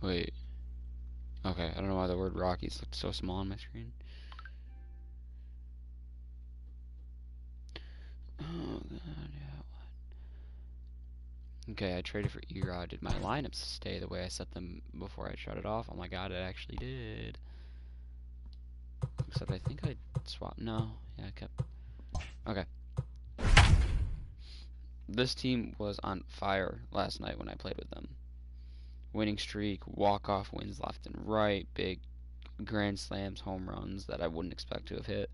Wait. Okay, I don't know why the word Rockies looked so small on my screen. Oh, God, yeah, what? Okay, I traded for E-Rod. Did my lineups stay the way I set them before I shut it off? Oh my God, it actually did. Except I think I swapped. No, yeah, I kept. Okay. This team was on fire last night when I played with them. Winning streak, walk-off wins left and right, big grand slams, home runs that I wouldn't expect to have hit.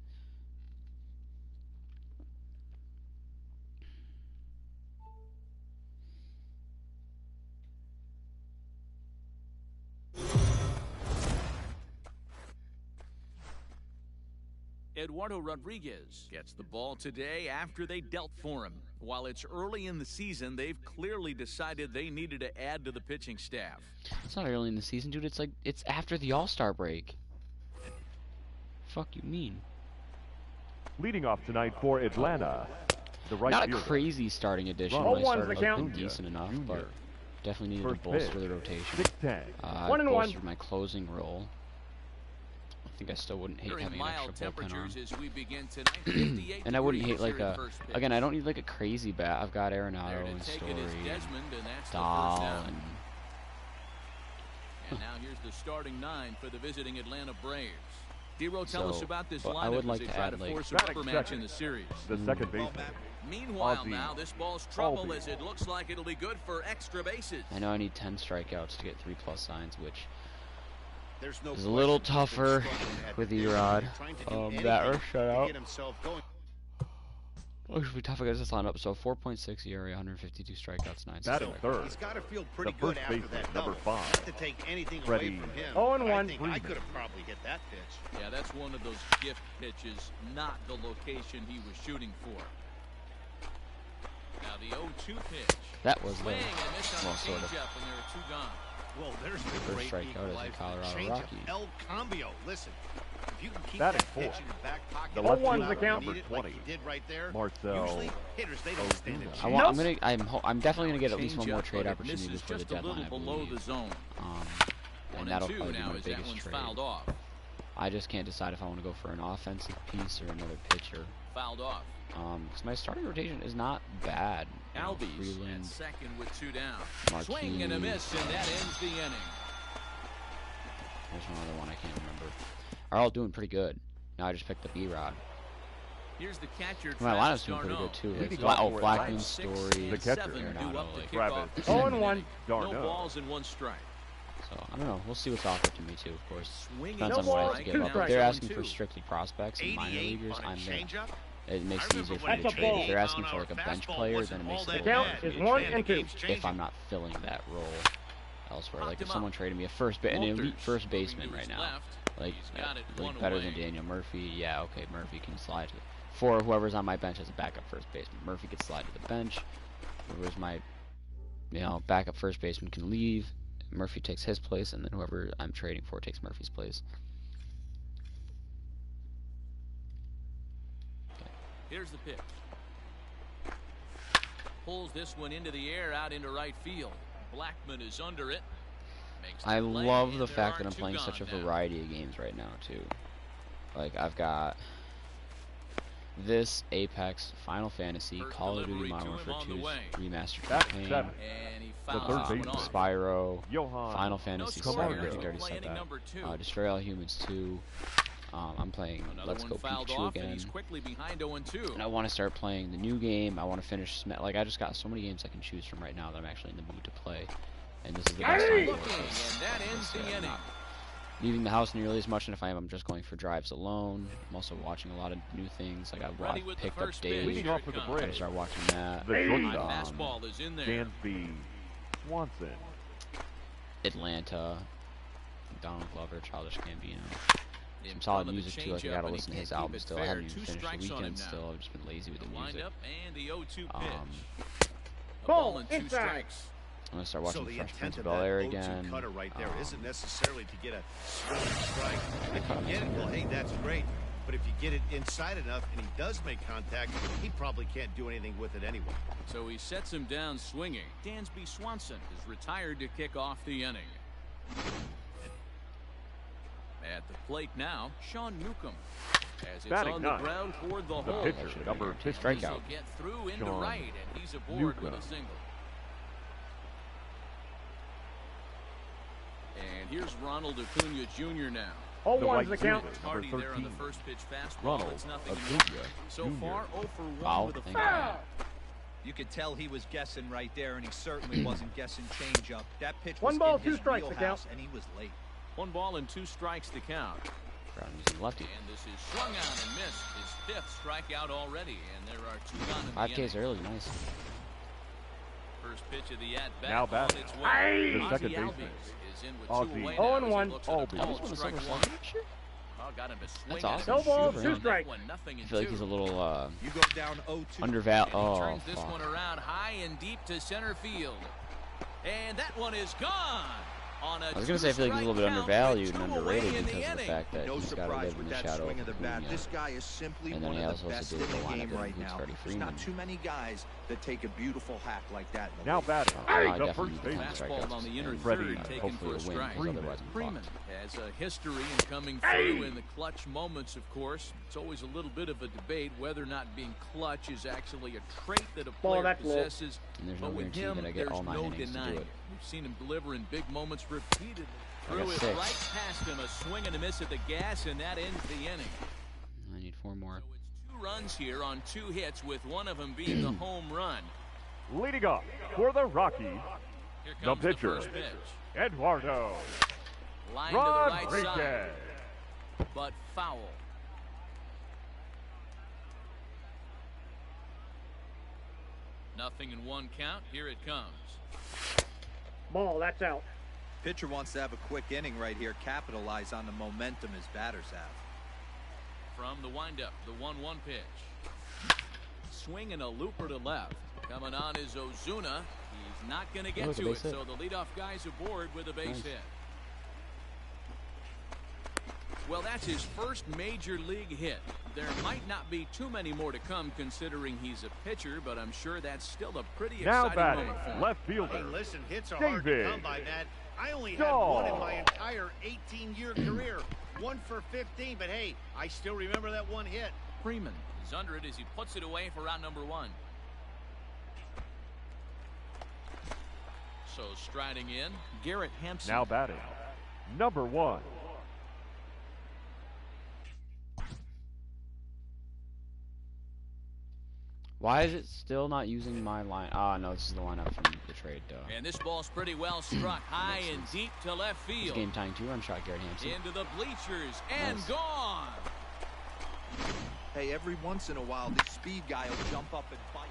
Eduardo Rodriguez gets the ball today after they dealt for him. While it's early in the season, they've clearly decided they needed to add to the pitching staff. It's not early in the season, dude. It's like it's after the All-Star break. Fuck you mean? Leading off tonight for Atlanta, the right Not a fielder. crazy starting edition. Wrong. I started Acuna been decent enough, Jr. but definitely needed First to bolster pitch, the rotation. 6'10". I 1-1. bolstered my closing role. I think I still wouldn't hate having an extra bullpen on. And I wouldn't hate like a. Again, I don't need like a crazy bat. I've got Arenado and Story, and Dahl, and. And now here's the starting nine for the visiting Atlanta Braves. Dero, tell us about this lineup I would like as they to try add to like force a rubber match in the series. The second baseman. Meanwhile, Ozzie. now this ball's trouble Albies. as it looks like it'll be good for extra bases. I know I need 10 strikeouts to get 3+ signs, which There's no is a little question he's been tougher struggling at with the E-Rod. beginning, trying to do anything Batter to shutout. get himself going. Oh, should be tough against this lineup. So 4.6 ERA, 152 strikeouts, 9 Batting strikeouts. third. He's got to feel pretty The good first after baseman, that number double. 5. Not to take anything Ready. away from him. 0-1 I think I Freeman. could have probably hit that pitch. Yeah, that's one of those gift pitches, not the location he was shooting for. Now the 0-2 pitch. That was Swing the and miss on well, the sort of. changeup, and there are 2 gone. Well, there's the First great strikeout as a equalizer. Colorado Changeup, Rocky. El Cambio. Listen, if you can keep Batting that pitch fourth. in your back pocket, The and left pull fielder, out when you number need it, like 20. he did right there. Marcel Usually, hitters they don't stand a Ozuna. chance. I'm definitely gonna get at least one more Changeup, trade but it opportunity misses before the just a little deadline, I below the believe. zone. And 1 that'll and 2 probably be now my as that biggest one's trade. fouled off. I just can't decide if I want to go for an offensive piece or another pitcher. Fouled off. Because my starting rotation is not bad. You know, Albies at Freeland, second with 2 down. Marquis. Swing and a miss, and that ends the inning. there's one other one I can't remember. Are all doing pretty good. Now I just picked up E-Rod. Here's the catcher. My Travis lineup's doing pretty Darno. good too. Leading Like, off oh, for Blackman, Atlanta. Story, The catcher. 7 Arenado, due up to like, kick off Travis. the 0-1 second inning. No Darno. balls and 1 strike. So I don't know. We'll see what's offered to me too, of course. Swinging Depends on no what I have balls, to two give up. If strikes. they're asking 0-2. for strictly prospects and minor 88 leaguers, on a I'm there. changeup. It makes I it easier remember for me to when trade. If the they're asking for 88 like a bench fastball player, wasn't then it all makes it a that little bad. harder Is for me one to and trade two. if I'm not filling that role elsewhere. Popped Like if him someone up. traded me an elite Walters first moving baseman to right his now, left. like, He's got it like one better away. than Daniel Murphy, yeah, okay, Murphy can slide to. For whoever's on my bench as a backup first baseman, Murphy can slide to the bench. Whoever's my, backup first baseman can leave. Murphy takes his place, and then whoever I'm trading for takes Murphy's place. Here's the pitch. Pulls this one into the air, out into right field. Blackman is under it. Makes the I play, love and the there fact are that I'm 2 playing gone such a now. variety of games right now too. Like I've got this, Apex, Final Fantasy, First Call of Duty delivery Modern to him Warfare on the 2's way. remastered Batting campaign, 7. And he The fouls third that one baseman. off. Spyro, Johan. Final Fantasy score 7, here. I think I already Play said inning that. number 2. Destroy All Humans 2. I'm playing Another Let's one Go fouled Pikachu off, and again. he's quickly behind 0-2. And I want to start playing the new game. I want to finish like I just got so many games I can choose from right now that I'm actually in the mood to play. And this is the best time to do it, Looking, because, and that ends the I'm inning. not leaving the house nearly as much, and if I am, I'm just going for drives alone. I'm also watching a lot of new things. Like Ready I've with the picked up first pitch. Days. Leading off for the Here it I'm gonna Braves, start watching that. the High shortstop, fastball is in there. Dansby Swanson. Atlanta, Donald Glover, Childish Gambino. In Some front solid of the music too. Like I changeup, gotta and he listen to can't his keep album it still. I fair. haven't even 2 finished the strikes on him weekend now. still. I've just been lazy with the The music. windup and the 0-2 pitch. Um, A ball and 2 strikes. I'm gonna start So watching the Fresh Prince intent of of Bel Air that 0-2 again. cutter right there isn't necessarily to get a swinging strike. If you get it, well, hey, that's great. But if you get it inside enough and he does make contact, he probably can't do anything with it anyway. So he sets him down swinging. Dansby Swanson is retired to kick off the inning. At the plate now, Sean Newcomb. As it's Batting on the ninth, ground toward the the hole. pitcher, number 15. He'll get through into Sean right, and he's aboard with a Newcomb. single. And here's Ronald Acuna Jr. now. The right fielder, number Hardy there on the 13. first pitch fastball. Ronald It's nothing. Acuna So Jr. far, 0 for 1 Foul. with a Thank you. foul. You could tell he was guessing right there, and he certainly wasn't guessing changeup. That pitch was One ball, in two his strikes to wheelhouse, count. and he was late. 1 ball and 2 strikes to count. Brown using lefty. And this is swung out and missed. His 5th strikeout already, and there are 2 gone in the 5Ks inning. early, nice. First pitch of the at-bat Now on batting, its the way. second Ozzie baseman, Albies is in with Ozzie 2 away 0 now and as he 1. looks at a Albies. ball, Almost won a strike Silver one. Slugger next year? Oh, got him to swing That's at awesome. it. No balls, Good for 2 him. strikes. Nothing I in feel like 2. he's a little You go down 0-2. undervalued. And he Oh, turns this fuck. one around high and deep to center field. And that one is gone. On a I was gonna say I feel like he's a little bit two-strike undervalued count and with 2 away underrated in the because of the inning. fact that No he's got to surprise live in with the that shadow swing of the bat. Acuna. This guy is simply And then one he of also the has best to do in the the lineup game that right includes now. Freddie There's Freeman. not too many guys that take a beautiful hack like that. in the Now league. batting, I the definitely first need to baseman, strike Fastball on the inner and Freddie, third, taken hopefully for a a win, strike. because otherwise I'm Freeman fucked. has a history in coming through in the clutch moments, of course. It's always a little bit of a debate whether or not being clutch is actually a trait that a player that's low. possesses. And there's no But with guarantee him, that I get there's all 9 no innings to do denying it. it. We've seen him deliver in big moments repeatedly. I got Threw it 6. right past him, a swing and a miss at the gas, and that ends the inning. I need 4 more. So it's 2 runs here on 2 hits, with one of them being the home run. leading off for the Rockies, Here the comes the pitcher, first pitch. Eduardo Line to the right Rodriguez. side, but foul. Nothing in 1 count. Here it comes. Ball, that's out. Pitcher wants to have a quick inning right here, capitalize on the momentum his batters have. From the windup, the 1-1 pitch. Swing and a looper to left. Coming on is Ozuna. He's not going to get was a to it, base hit. so the leadoff guy's aboard with a base Nice. hit. Well, that's his first major league hit. There might not be too many more to come considering he's a pitcher, but I'm sure that's still a pretty Now exciting batting, moment for him. left Hey, fielder, listen, hits are hard to David come by, Matt. I only had Dahl. one in my entire 18-year career. 1 for 15, but hey, I still remember that one hit. Freeman is under it as he puts it away for round number 1. So striding in, Garrett Hampson. now batting, number 1. Why is it still not using my line? Ah, no, this is the lineup from the trade. And this ball's pretty well struck high and deep to left This field. game tying 2-run shot, Garrett Hampson. Into the bleachers and Nice. gone. Hey, every once in a while, this speed guy will jump up and fight.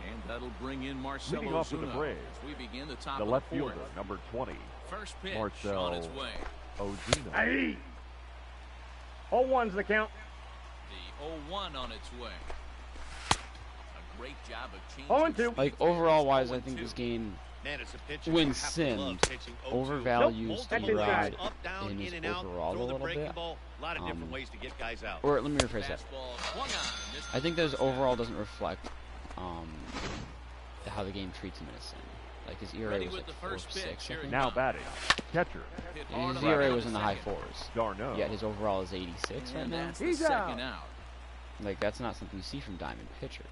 And that'll bring in Marcelo Leading off for the Ozuna Braves, as we begin the top The of left the 4th. fielder, number 20, First pitch Marcelo on its way. Ozuna. Hey. 0-1's the count. The 0-1 on its way. A great job of changing 0-2. speed Like, there. overall wise, I think 0-2. this game Man, as a pitcher, when you have to simmed, love pitching 0-2. overvalues Multiple T-Rod rounds, up, down, in his in and out, overall a throw the little breaking bit. ball. A lot of different ways to get guys out. Or let me rephrase that. Fastball swung on, and this I think that his overall doesn't reflect how the game treats him in a sim. Like his ERA Ready was with like the first 4.6, pitch. I Here it think. Now comes. batting, catcher, Hit And hard his on the ERA right was in the high second. 4s. Darno. Yet his overall is 86 right And now. that's the He's second out. out. Like, that's not something you see from diamond pitchers.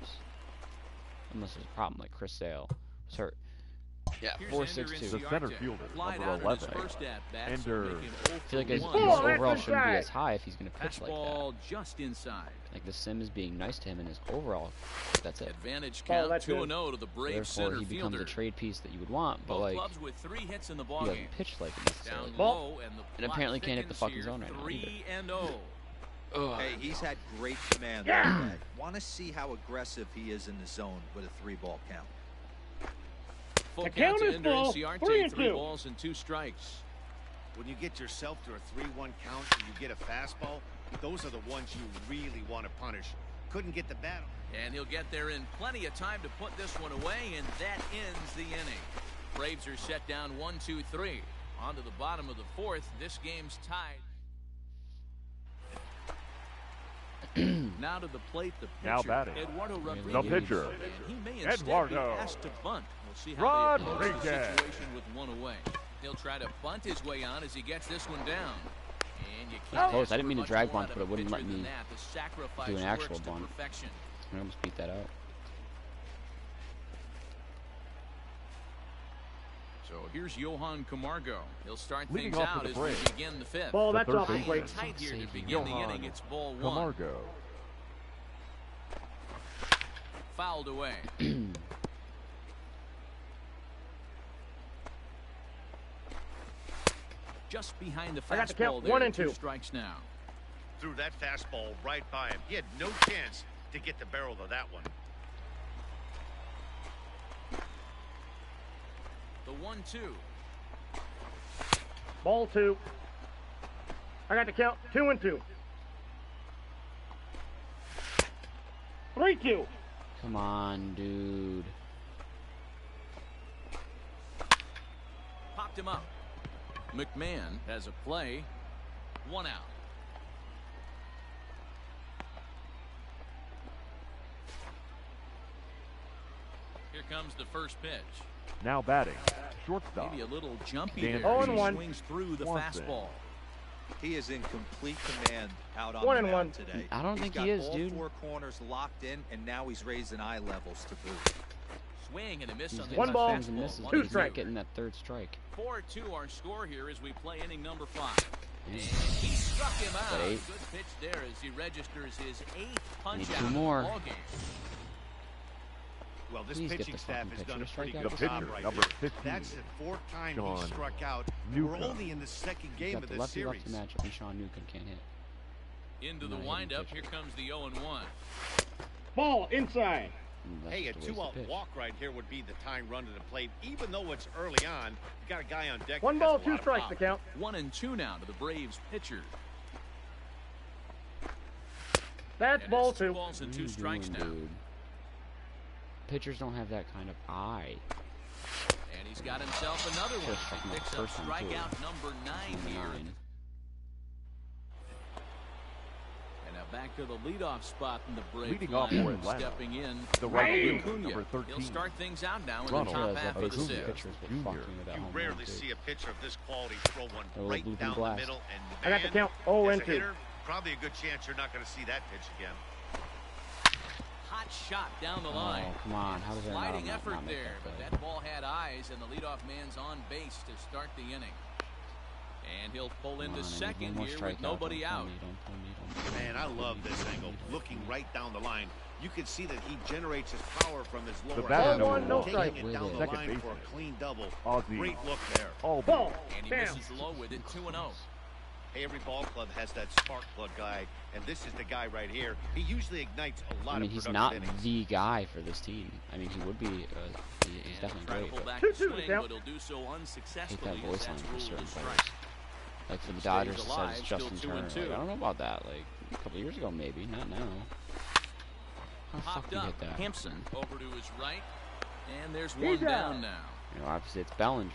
Unless there's a problem, like Chris Sale was hurt. Yeah, Here's 4.62. The center fielder, Flied number out in his 11, first at-bat, Ender. so make him I feel like his, 0 his for 1. that's overall shouldn't be inside. as high if he's going to pitch like that. Fastball just inside. Like, the sim is being nice to him, and his overall, that's it. Advantage Oh, count that's 2-0 to the Braves Therefore, center he becomes fielder. a trade piece that you would want, but Both like, clubs with 3 hits in the he ballgame. doesn't pitch like it necessarily. Down Ball. low, and the And plot apparently can't hit the thickens fucking here, zone right now either. 3-0. Ugh. Hey, he's had great command. Yeah. Want to see how aggressive he is in the zone with a 3-ball count. Full The count count to is Ender full. Inciarte, 3-2. 3 balls and 2 strikes. When you get yourself to a 3-1 count and you get a fastball, those are the ones you really want to punish. Couldn't get the bat. And he'll get there in plenty of time to put this one away, and that ends the inning. Braves are set down 1-2-3. On to the bottom of the 4th. This game's tied. Now to the plate, the pitcher, Now batting, Eduardo the Rodriguez. pitcher, And he may instead Eduardo be asked to bunt. We'll see how they approach the Rodriguez. situation with one away. He'll try to bunt his way on as he gets this one down. And you can't Close. ask I didn't for mean to much drag more bunt, out but of it a wouldn't let pitcher me than that. The sacrifice do an actual works to bunt. perfection. I almost beat that out. So here's Johan Camargo. He'll start Leading things off for out the as we Braves. begin the fifth. Ball, The that's third off the baseman. plate. Tight here to Saving begin the Johan inning. It's ball one. Camargo. Fouled away. Just behind the I got the fastball count. there. 1 and 2 2. strikes now. Threw that fastball right by him. He had no chance to get the barrel of that one. The 1-2. Ball 2. I got the count. 2 and 2. 3-2. Come on, dude. Popped him up. McMahon has a play. 1 out. Here comes the first pitch. Now batting, shortstop. Maybe a little jumpy Dan there. He 0-1. swings through the Swanson. fastball. He is in complete command out on 1 the and mound 1. today. I don't He's think got he is, all dude. 4 corners locked in, and now he's raising eye levels to boot. Swing and a miss He's on the getting One those ball, swings and misses, 2 but he's not strike. getting that third strike. 4-2 our score here as we play inning number 5. And he struck him out. Eight. Good pitch there as he registers his 8th punch Need out 2 of the more. ball game. Well, this Please get pitching the staff fucking has done a pitcher to pretty strike good out. The job pitcher, right number there. 15, That's the 4th time Sean he struck out. Newcomb. We're only in the second He's game got of the the series. lefty-lefty matchup, and Sean Newcomb can't hit. Into the Not a hitting windup, pitcher. here comes the 0-1. Ball inside. That's Hey, a just waste of 2-out pitch. walk right here would be the tying run to the plate. Even though it's early on, you got a guy on deck. 1 that has ball, a 2 lot of strikes power. to count. 1-2 now to the Braves pitcher. That's And ball it's 2 2. balls and What are 2 you strikes doing, now. dude? Pitchers don't have that kind of eye. And he's got himself another one. First He one, picks up first one, too. strikeout number 9 Number here. 9. And now back to the leadoff spot in the Braves Leading off lineup. for Atlanta, Stepping in, the right Hey! fielder, number He'll 13. start things out now in Ronald the top Realize half that of the big Acuna. sixth. pitchers will Junior. fuck me with that You home rarely run, too. see a pitcher of this quality throw one little right looping down blast. the middle. And I got the man, count. 0 as and a 2. hitter, probably a good chance you're not going to see that pitch again. Hot shot down the line. Oh, come on. How does that Sliding not effort make there, that but play? that ball had eyes, and the leadoff man's on base to start the inning. And he'll pull Come into on, I need second one more here strikeout. with nobody Don't pull out. me, don't pull me, don't pull me, Man, I don't pull love me, this don't angle. pull me, Looking don't pull me. right down the line, you can see that he generates his power from his lower batter, half. number 1, no strike. Taking it down the Second line for baseman. a clean double. Ozzie. Great look there. Ball. Albies. And he Down. misses low with it, 2-0. Hey, every ball club has that spark plug guy, and this is the guy right here. He usually ignites a lot I mean, of he's productive not innings. the guy for this team. I mean, he would be. He's And definitely try to great. pull But back 2-2 the swing, count. but he'll do so I hate unsuccessfully that as voice line that's for ruled certain a players. strike. Like for the Stays Dodgers, it alive, says still Justin 2 Turner. and 2. Like, I don't know about that. Like a couple years ago, maybe. Not now. How the fuck Popped do you up. hit that? Hampson over to his right. And there's He's one out. down now. You know, obviously it's Bellinger.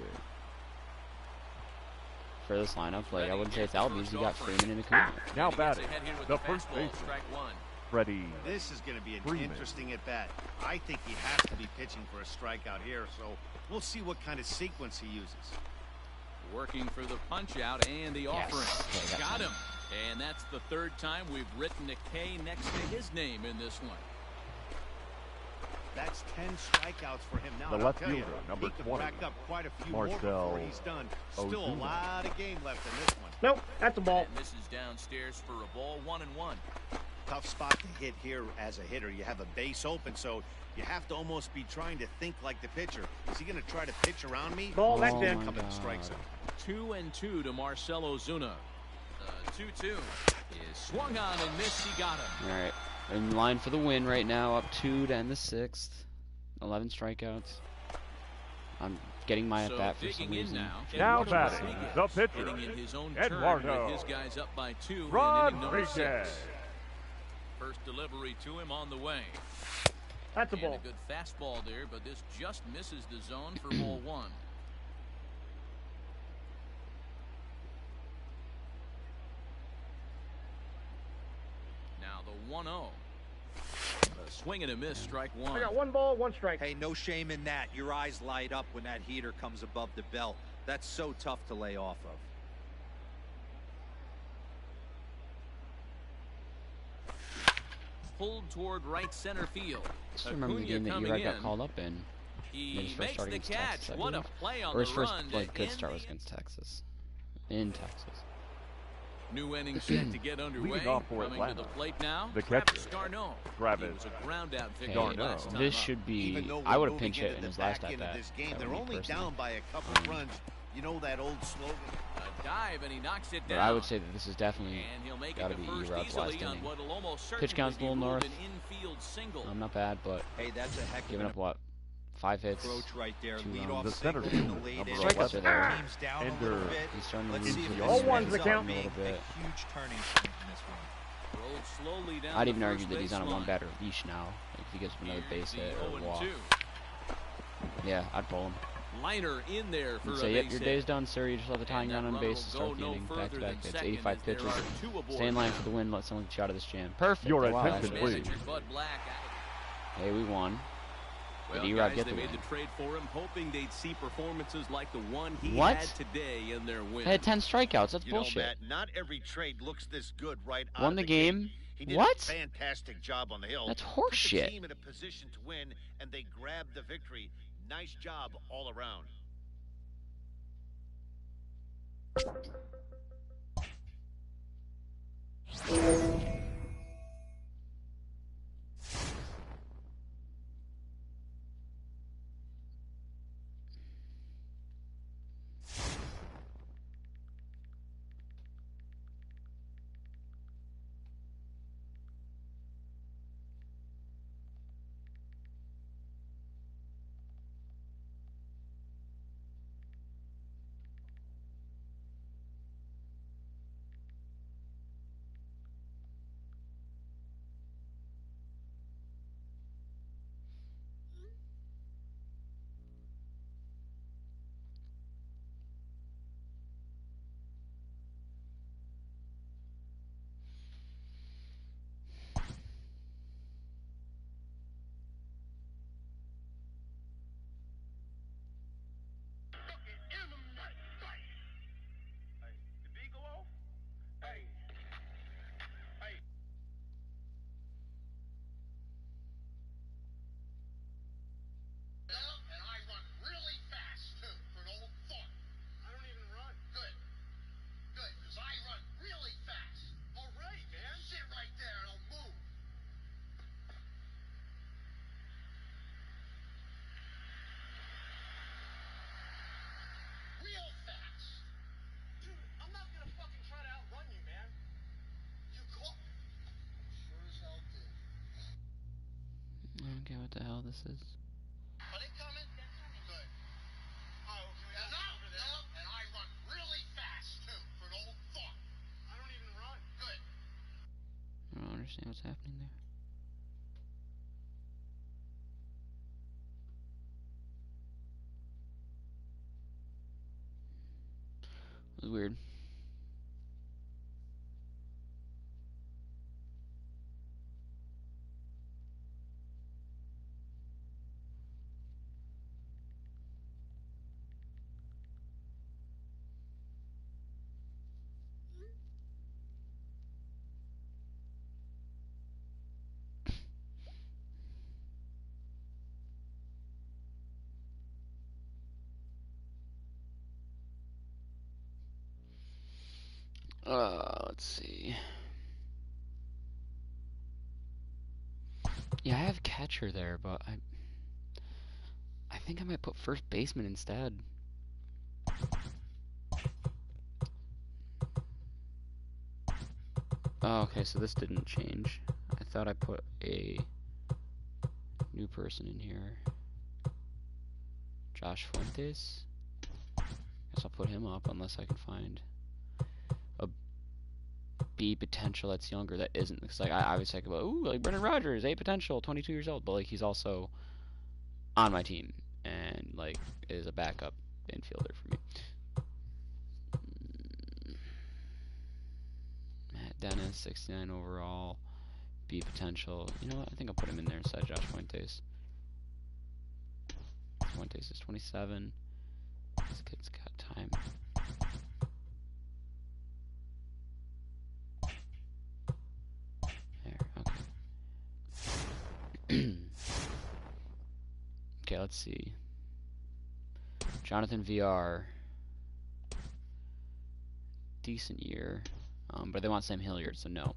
For this lineup, like I wouldn't say it's Albies. You got Freeman and Acuna. Now And he gets batting, ahead here with the the first fastball, baseman, strike 1. Freddie. This is going to be an Freeman. interesting at-bat. I think he has to be pitching for a strikeout here, so we'll see what kind of sequence he uses. Working for the punch out and the offering. Okay, that's Got fine. him. And that's the 3rd time we've written a K next to his name in this one. That's 10 strikeouts for him now. The and I'll left tell you, fielder, number he could 20, rack up quite a few more Marcell before he's done. Still a Ozuna. lot of game left in this one. Nope, that's a ball. And this is downstairs for a ball, 1-1. Tough spot to hit here as a hitter. You have a base open, so you have to almost be trying to think like the pitcher. Is he going to try to pitch around me? Ball, Or that's is he in. gonna come and strike him? 2-2 to Marcell Ozuna. The 2-2 is swung on and missed. He got him. All right, in line for the win right now. Up 2 to end the 6th. 11 strikeouts. I'm getting my So at bat for some digging in reason. now. Now Eduardo batting, Rodriguez, the pitcher, hitting in his own turn Eduardo with his guys up by 2 in inning number 6. Rodriguez. First delivery to him on the way. That's a And a ball. good fastball there, but this just misses the zone for ball 1. Now the 1-0. A Swing and a miss, strike one. I got 1 ball, 1 strike. Hey, no shame in that. Your eyes light up when that heater comes above the belt. That's so tough to lay off of. Pulled toward right center field. Just remember the game that Erod got called up in. He His first makes start the against catch. Texas, I What a believe. play on Or his the first run to like good end start the was against Texas. In Texas. New inning set to get underway. Leading off for Coming to Atlanta, the plate now. the catcher, Garneau. Travis He was a ground out victory Garneau. last time This up. should Even be. though I we're would have moving pinch hit into in the his last back at end of bat. this game, That they're would be only personally. down by a couple of runs. You know that old slogan. A dive and he knocks it But down. I would say that this is definitely And he'll make gotta it be to first Erod's last easily on inning. what'll almost Pitch count's a certainly little be ruled north. an infield single. Not bad, but Hey, that's a heck of giving an up what? 5 hits. approach right there. Two Lead runs. off The center single in field, the late number innings. Strikeouts are there. Teams down a Ender. little bit. He's starting to Let's lose see if the this All ball. ones ends that up count. being A little bit. a huge turning point in this one. Rolled slowly down I'd the even argue first that he's on a base 1 line. batter leash now. Like if he gets another Here's base the hit or 0-2. walk. Yeah, I'd pull him. Liner in there for You'd a say, yep, base your hit. day's done, sir. You just let the tying And run that on runner base to will start the go no inning. further Back-to-back than hits. second 85 as there pitches. are 2 aboard Stay in line now. for the win. Let someone get you out of this jam. Perfect. Your Wow, attention, that's please. amazing. Manager Bud Black. Hey, we won. Well, Did Erod guys, get they the made win? the trade for him, hoping they'd see performances like the one he What? had today in their win. They had 10 strikeouts. That's You know, bullshit. Matt, not every trade looks this good right out Won of the the game? gate. He did What? a fantastic job on the hill. That's Put the horseshit. team in a position to win, and they grabbed the victory. Nice job all around. I don't get what the hell this is. Are they coming? Good. Oh, okay. No, and I run really fast too for an old fuck. I don't even run. Good. I don't understand what's happening there. It was weird. Let's see. Yeah, I have catcher there, but I think I might put first baseman instead. Oh, okay, so this didn't change. I thought I put a new person in here. Josh Fuentes. Guess I'll put him up unless I can find a B potential that's younger that isn't. Because like I was like, ooh, like Brendan Rodgers, A potential, 22 years old, but like he's also on my team and like is a backup infielder for me. Matt Dennis, 69 overall. be potential. You know what? I think I'll put him in there inside Josh Fuentes. Fuentes is 27. This kid's got time. There, okay. Okay, let's see. Jonathan VR. Decent year. But they want Sam Hilliard, so no.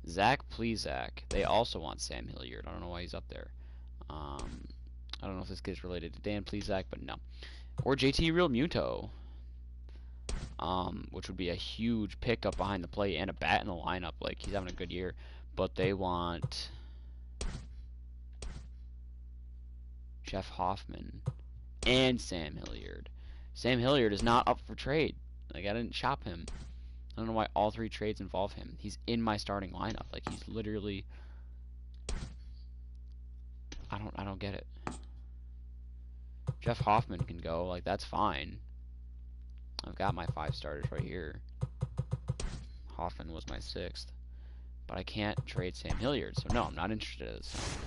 Zach Plesac. They also want Sam Hilliard. I don't know why he's up there. I don't know if this kid's related to Dan Plesac, but no. Or JT Real Muto. Which would be a huge pickup behind the plate and a bat in the lineup. Like, he's having a good year. But they want Jeff Hoffman and Sam Hilliard. Sam Hilliard is not up for trade. Like, I didn't shop him. I don't know why all three trades involve him. He's in my starting lineup. Like, he's literally... I don't get it. Jeff Hoffman can go. Like, that's fine. I've got my 5 starters right here. Hoffman was my 6th. But I can't trade Sam Hilliard. So, no, I'm not interested in this.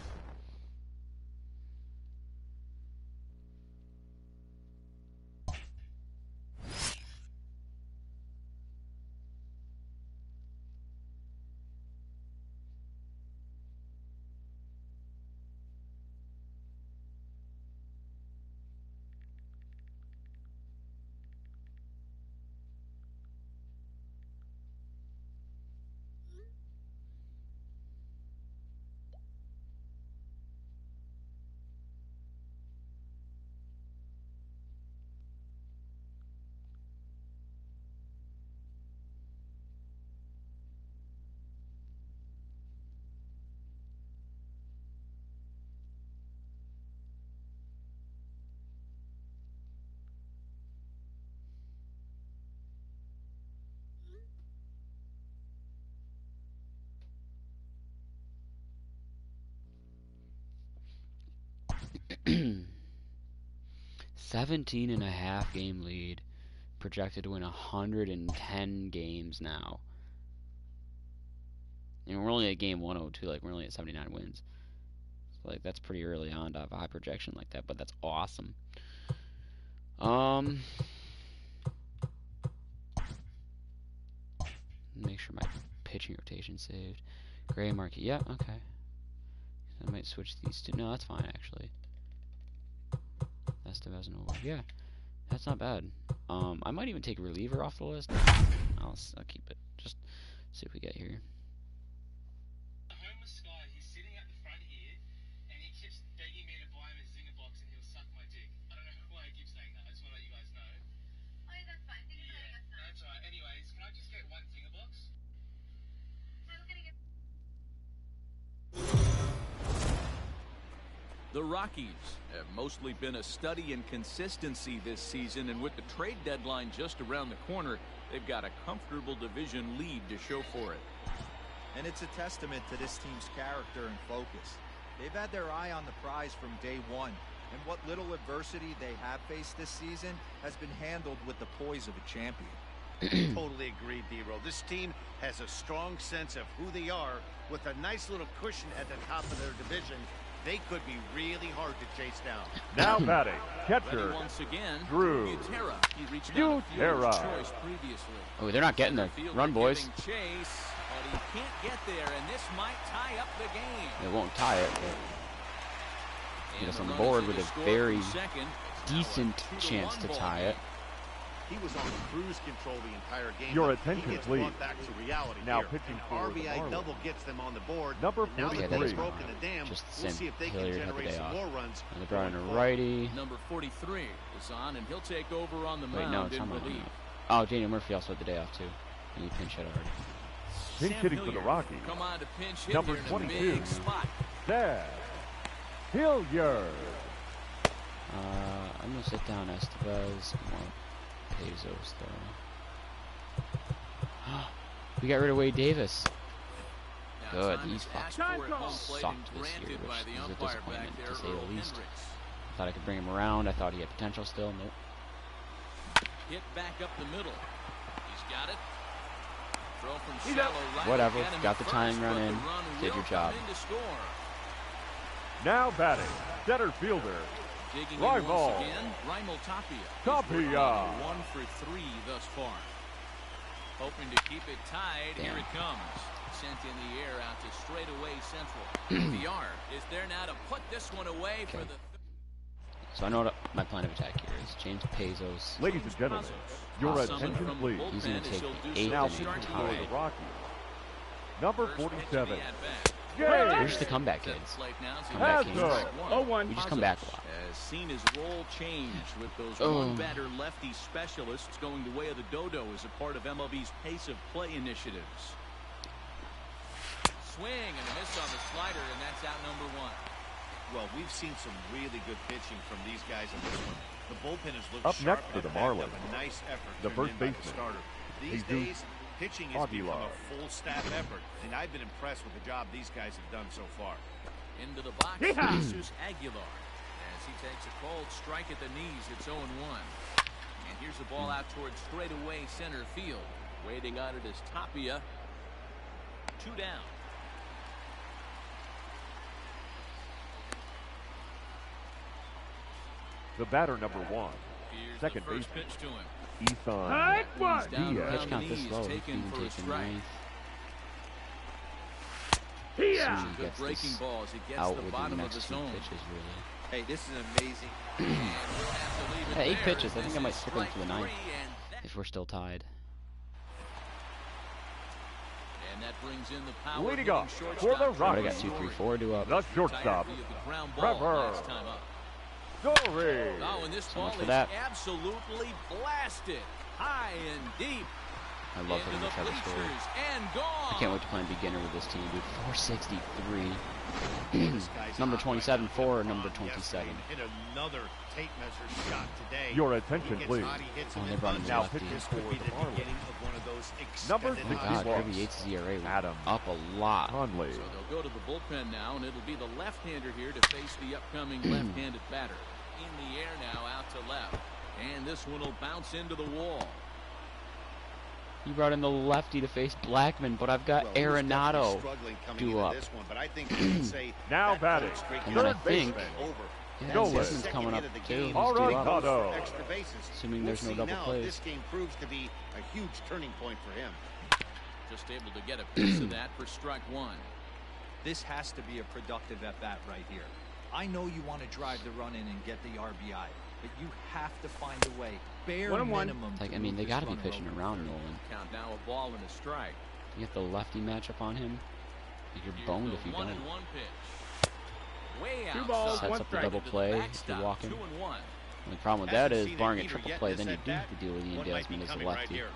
17.5 game lead. Projected to win 110 games now. And we're only at game 102. Like, we're only at 79 wins. So, like, that's pretty early on to have a high projection like that, but that's awesome. Make sure my pitching rotation saved. Gray Markey. Yeah, okay. I might switch these two. No, that's fine, actually. Estevez and over. Yeah, that's not bad. I might even take a reliever off the list. I'll keep it. Just see what we get here. The homeless guy, he's sitting at the front here, and he keeps begging me to buy him a zinger box, and he'll suck my dick. I don't know why I keep saying that. I just want to let you guys know. Oh, yeah, that's fine. Thank you for letting us know. That's alright. Anyways, can I just get one zinger box? How can I get... The Rockies have mostly been a study in consistency this season, and with the trade deadline just around the corner, they've got a comfortable division lead to show for it. And it's a testament to this team's character and focus. They've had their eye on the prize from day one, and what little adversity they have faced this season has been handled with the poise of a champion. Totally agree, D-Roll. This team has a strong sense of who they are, with a nice little cushion at the top of their division. They could be really hard to chase down. Now batting, Ready catcher, once again, Drew Butera. He reached down the Butera. fielder's choice previously. Oh, they're not getting there. Fielder Run, boys. giving chase, but he can't get there, and this might tie up the game. They won't tie it. But get us on the board with a very decent chance to tie it. He was on cruise control the entire game. Your but attention, he gets please. brought back to reality Now here. pitching An for the RBI Marlins. double gets them on the board. Number Now that 43. they've broken the dam, Just we'll Sam see if they can Hilliard had the generate day some off. more runs. And they brought in a going forward. righty. Number 43 is on, and he'll take over on the Wait, no, mound it's in not. relief. Oh, Daniel Murphy also had the day off too. And he pinch hit already. Pinch Sam hitting for the Hilliard Rockies. Come on to pinch hit Number here in a 22. big spot. Zach Hilliard. I'm gonna sit down Estevez. I want Bezos though. We got rid of Wade Davis. Now, Good. time He's is asked fucking for at home plate sucked and this year, granted by which the is a umpire back disappointment there, to say Earl the least. Hendricks. Thought I could bring him around. I thought he had potential still. Nope. Hit back up the middle. He's got it. Throw from shallow right. Whatever. Again, and Got the first, tying run but the in. run Did will your come job. in to score. Now batting, center fielder, Digging in Rival. once again, Raimel Tapia. Tapia. 1 for 3 thus far. Hoping to keep it tied. Damn. Here it comes. Sent in the air out to straightaway central. VR is there now to put this one away for the. So I know what my plan of attack here is. James Pezos. ladies and gentlemen, your Awesome. attention please. He's going to take the 8th Now inning pitching for tied. the Rockies, number First pitch of 47, the at-bat. James Where's the comeback kids? Plate now, so Comeback he kids. gets Hazard. strike one. 0-1. We just come back a lot. Has seen his role change with those Oh. one-batter lefty specialists going the way of the dodo as a part of MLB's pace of play initiatives. Swing and a miss on the slider, and that's out number 1. Well, we've seen some really good pitching from these guys in this one. The bullpen has looked Up sharp next for and the backed Marlins, up a nice effort the turned first in by the baseman, starter. These Jesus days, pitching has become Aguilar. a full staff effort, and I've been impressed with the job these guys have done so far. Into the box, Jesus Aguilar. As he takes a cold strike at the knees, it's 0-1. And here's the ball out towards straightaway center field. Waiting on it is Tapia. 2 down. the batter number 1, Here's second the first baseman, pitch to him. Ethan Take one. He's down Diaz. around Pitch the count this knees, low. taken Even for a taking strike. 9th. Here. He Good gets breaking this balls. He gets out the with the bottom of next the 2 zone. pitches, really. Hey, this is amazing. And we'll have to leave it Yeah, 8 there. pitches. I think This I might is stick him for the strike 9th. 3, and If we're still tied. that brings in the power Leading hitting up for the shortstop, What, I Rockies, got 2, 3, 4 due up. the shortstop, Retired via the ground ball Trevor last time up. Story. Oh, and this So ball much for is that. absolutely blasted. High and deep. I love into hitting the the Trevor Story. bleachers and gone. I can't wait to play beginner with this team, dude. 463. This guy's Number hot 27 right now. for Hit number on yesterday 27. and hit another tape measure shot today. Your attention, He gets please. hot, he hits Oh, him they in brought him bunches. now lefty. This for could be the the Marlins. beginning of one of those Number extended Oh my 61. god, Kirby Yates' ERA went Adam up a lot. Conley. So they'll go to the bullpen now, and it'll be the left-hander here to face the upcoming left-handed batter. In the air now, out to left. And this one will bounce into the wall. You brought in the lefty to face Blackman, but I've got Well, he was definitely Arenado struggling coming due into up. this one, but I think we can say Now that batting, cold streak And then I is think- over. Yeah, Go Desmond's with. coming up Second hit of the too. game. He's All due right, up. Cotto. Extra bases. Assuming there's no We'll see double now plays. if this game proves to be a huge turning point for him. Just able to get a piece of that for strike 1. This has to be a productive at-bat right here. I know you want to drive the run in and get the RBI, but you have to find a way, bare 1-1. minimum. Like, to I mean, move they this got to be runner pitching over. around Nolan. Count now a ball and a strike. You get the lefty matchup on him. Like, you're Here's boned the if you 1-1 don't. pitch. Way 2 outside. balls, Sets 1 up the strike. double To the play if backstop, you walk him. 2-1. The problem with that Hasn't is, seen barring a it either triple yet play, in then this you do have at-bat. to deal with Ian What might be Desmond as a coming right lefty. here?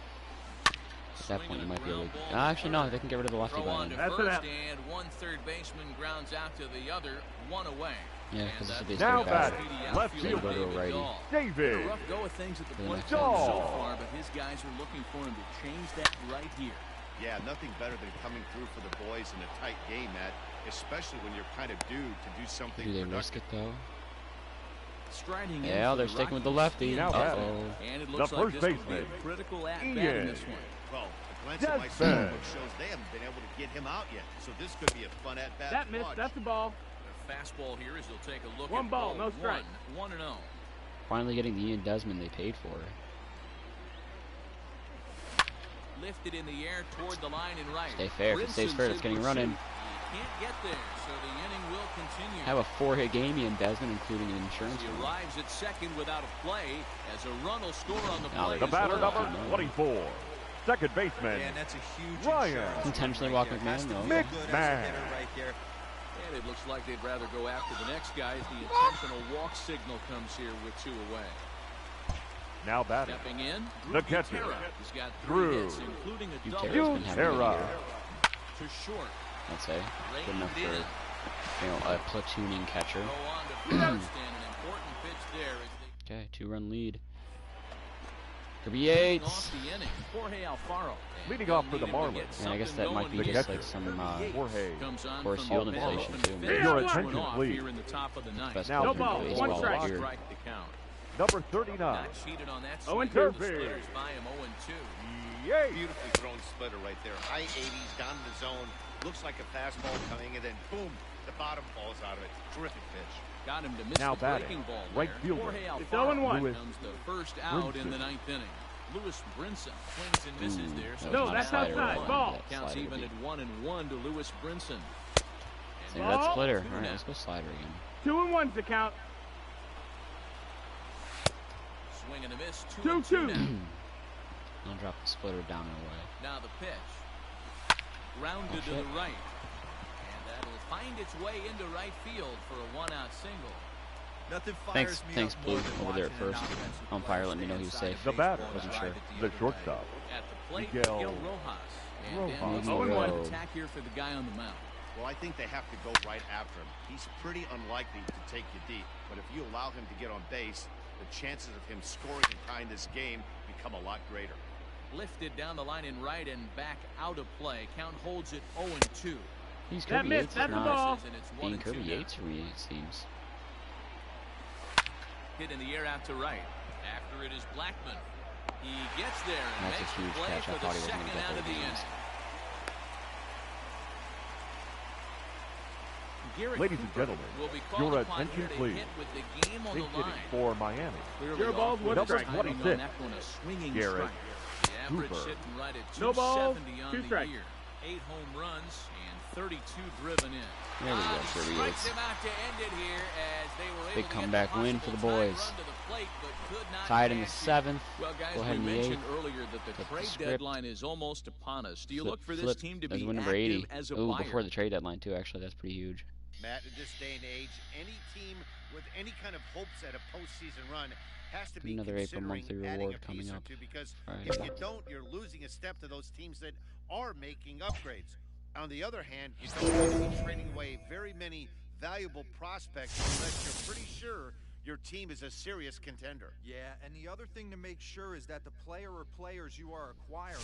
At that point, you might be able Swinging to. a ground ball Actually, no, they can get rid of the lefty Throw by on to then. That's it first, out. and one third baseman grounds out to the other, 1 away. Yeah, And because it's a that's basically Now a batting, battle. left outfielder, fielder. Go to a David righty. Dahl. David. Been a rough go of things at the For the plate next so one. far, but his guys are looking for him to change that right here. Yeah, nothing better than coming through for the boys in a tight game, Matt, especially when you're kind of due to do something Do they productive. risk it though? Striding in Yeah, for they're the sticking with the Rockies. lefty. Now Uh-oh. And it looks The like first this could be a baseman, critical at-bat in Ian. this one. Well, a glance at my Desmond. scorebook shows they haven't been able to get him out yet, so this could be a fun at-bat. That to missed. watch. That's the ball. The fastball here is he'll take a look One at ball, ball no strike. 1-0. Finally getting the Ian Desmond they paid for. Lifted in the air toward the line and right. Stay fair. If it stays fair, it's getting run in. He can't get there, so the inning will continue. Have a 4-hit game, Ian Desmond, including an insurance. He one. arrives at second without a play as a run will score on the Now play. The He's batter as well. number 24, second baseman, Yeah, and that's a huge Ryan. insurance Intentionally right walking there. Has McMahon, to though. feel good as a McMahon. hitter right there. And it looks like they'd rather go after the next guy as the intentional walk signal comes here with 2 away. now batting, Stepping in, the Drew catcher, Butera. He's got 3 Drew hits, including a Butera's double. been having a good Butera. year, To short. I'd say. Good enough for, Reined in. a platooning catcher. Go on to first, and an important pitch there as they Okay, 2-run lead. Kirby leading Yates. off the inning. Jorge Alfaro. And Leading they'll off for the need him to get Marlins. Yeah, I guess something that might be going The just here. like catcher, some Jorge. Comes on Force from field the bench inflation, and too. finishes Your one attention, off please. here in the top of the ninth. best No player in ball, baseball one strike. here. Strike the count. number 39. Not cheated on that Oh, swing. and The two. splitters by him 0-2. Yay! Beautifully thrown splitter right there. High 80s, down in the zone. Looks like a fastball coming, and then boom, the bottom falls out of it. Terrific pitch. Got him to miss Now the batting, breaking ball right there. fielder. Jorge It's Alfaro 0-1. Lewis becomes the first out in the Brinson. ninth inning. Lewis Brinson swings and misses Ooh, there. that So was No, not a that's slider, outside. right? Ball. That Counts slider even beat. at 1-1 to Lewis Brinson. Save that Ball. splitter. Two All right, now. let's go slider again. 2-1's the count. Swing and a miss. 2-2. 2-2 now. I'll drop the splitter down and away. Now the pitch. Grounded to shit. the right. And that'll find its way into right field for a one-out single. Nothing fires Thanks, me up Blue, more than over there at watching an first. offensive Umpire player let me know he was stay safe. The inside batter, baseball wasn't and sure. drive it the other shortstop. At the plate, Miguel Miguel Rojas. And Rojas. Dan looks Oh, for and an one. attack here for the guy on the mound. Well, I think they have to go right after him. He's pretty unlikely to take you deep, but if you allow him to get on base, the chances of him scoring and tying this game become a lot greater. Lifted down the line in right and back out of play. Count holds it 0-2. He's That Kirby missed. Yates. That's Is the not ball. And it's being 1-2 Kirby now. Yates for me, it seems. Hit in the air out to right. After it is Blackman. He gets there and That's a makes the huge play catch. I for thought the he was gonna second get out there of the at the end. inning. Garrett Ladies and Cooper gentlemen, will be called your upon attention, here to please. hit with the game on Big the hitting line. for Miami. Clearly Zero balls, off with one his strike. timing on 26. that one, a swinging Garrett strike. The average Cooper. sitting right at No balls, 270 on two the strikes. year. 8 home runs and 32 driven in. There we go, He Kirby strikes Yates. him out to end it here as they were Big able to comeback get the win for the possible tying boys. run to the plate, but could not Tied in the cash 7th. Well, guys, Go ahead we in the mentioned 8th. earlier that the Flip the trade script. deadline is almost upon us. Do you look for this Flip. team to That's be win number active 80. as a Ooh, buyer? before the trade deadline too. Actually, that's pretty huge. Matt, in this day and age, any team with any kind of hopes at a postseason run has to be Another April considering monthly adding reward a coming piece or up two, because Friday. if you don't, you're losing a step to those teams that are making upgrades. On the other hand, you don't want to be trading away very many valuable prospects unless you're pretty sure your team is a serious contender. Yeah, and the other thing to make sure is that the player or players you are acquiring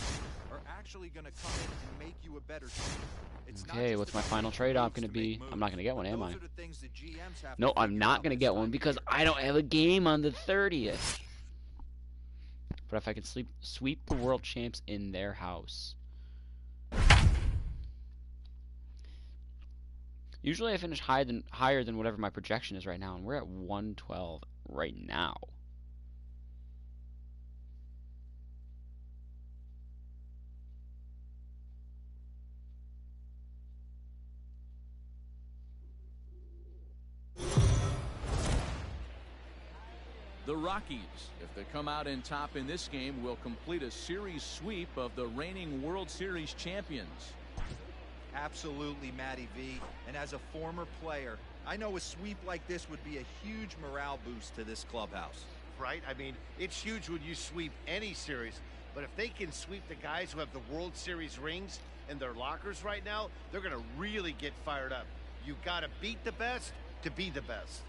are actually going to come in and make you a better team. It's not Okay, just what's my about final making trade op moves going to to be? make I'm not going to get moves, one, am but I? those are the things that GMs have No, to I'm figure not out going to this get time one of because year. I don't have a game on the 30th. But if I can sweep the world champs in their house. Usually I finish higher than whatever my projection is right now, and we're at 112 right now. The Rockies, if they come out in top in this game, will complete a series sweep of the reigning World Series champions. Absolutely, Matty V. And as a former player, I know a sweep like this would be a huge morale boost to this clubhouse. Right? I mean, it's huge when you sweep any series, but if they can sweep the guys who have the World Series rings in their lockers right now, they're going to really get fired up. You got to beat the best to be the best.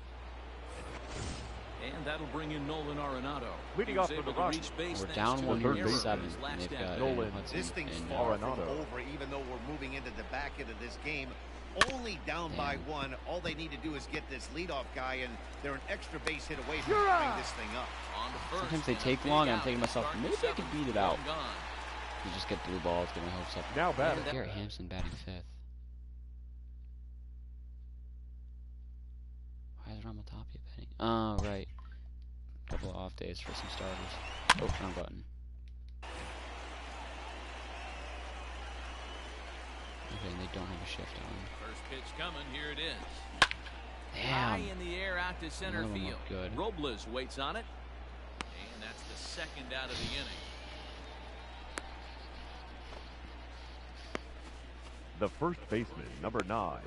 And that'll bring in Nolan Arenado. Leading He was off for able the to Rockies. reach base We're thanks down to one an third error base. in 7, his and last they've at got bat. Nolan. Hudson This thing's and far from Arenado. over, even though we're moving into the back end of this game. Only down by one. All they need to do is get this leadoff guy, and they're an extra base hit away from tying this thing up. On to first, Sometimes they and a take big long, and I'm out thinking to to myself, start the maybe I could seventh. beat it One out. gone. You just get blue balls, get my hopes up. Now batting. Garrett Hampson batting 5th. Why is Rama Tapia batting? Oh, right. Couple of off days for some starters. Oh, wrong button. Okay, and they don't have a shift on. First pitch coming. Here it is. Damn. High in the air out to center None of them field. look good. Robles waits on it. And that's the second out of the inning. The first baseman, number 9,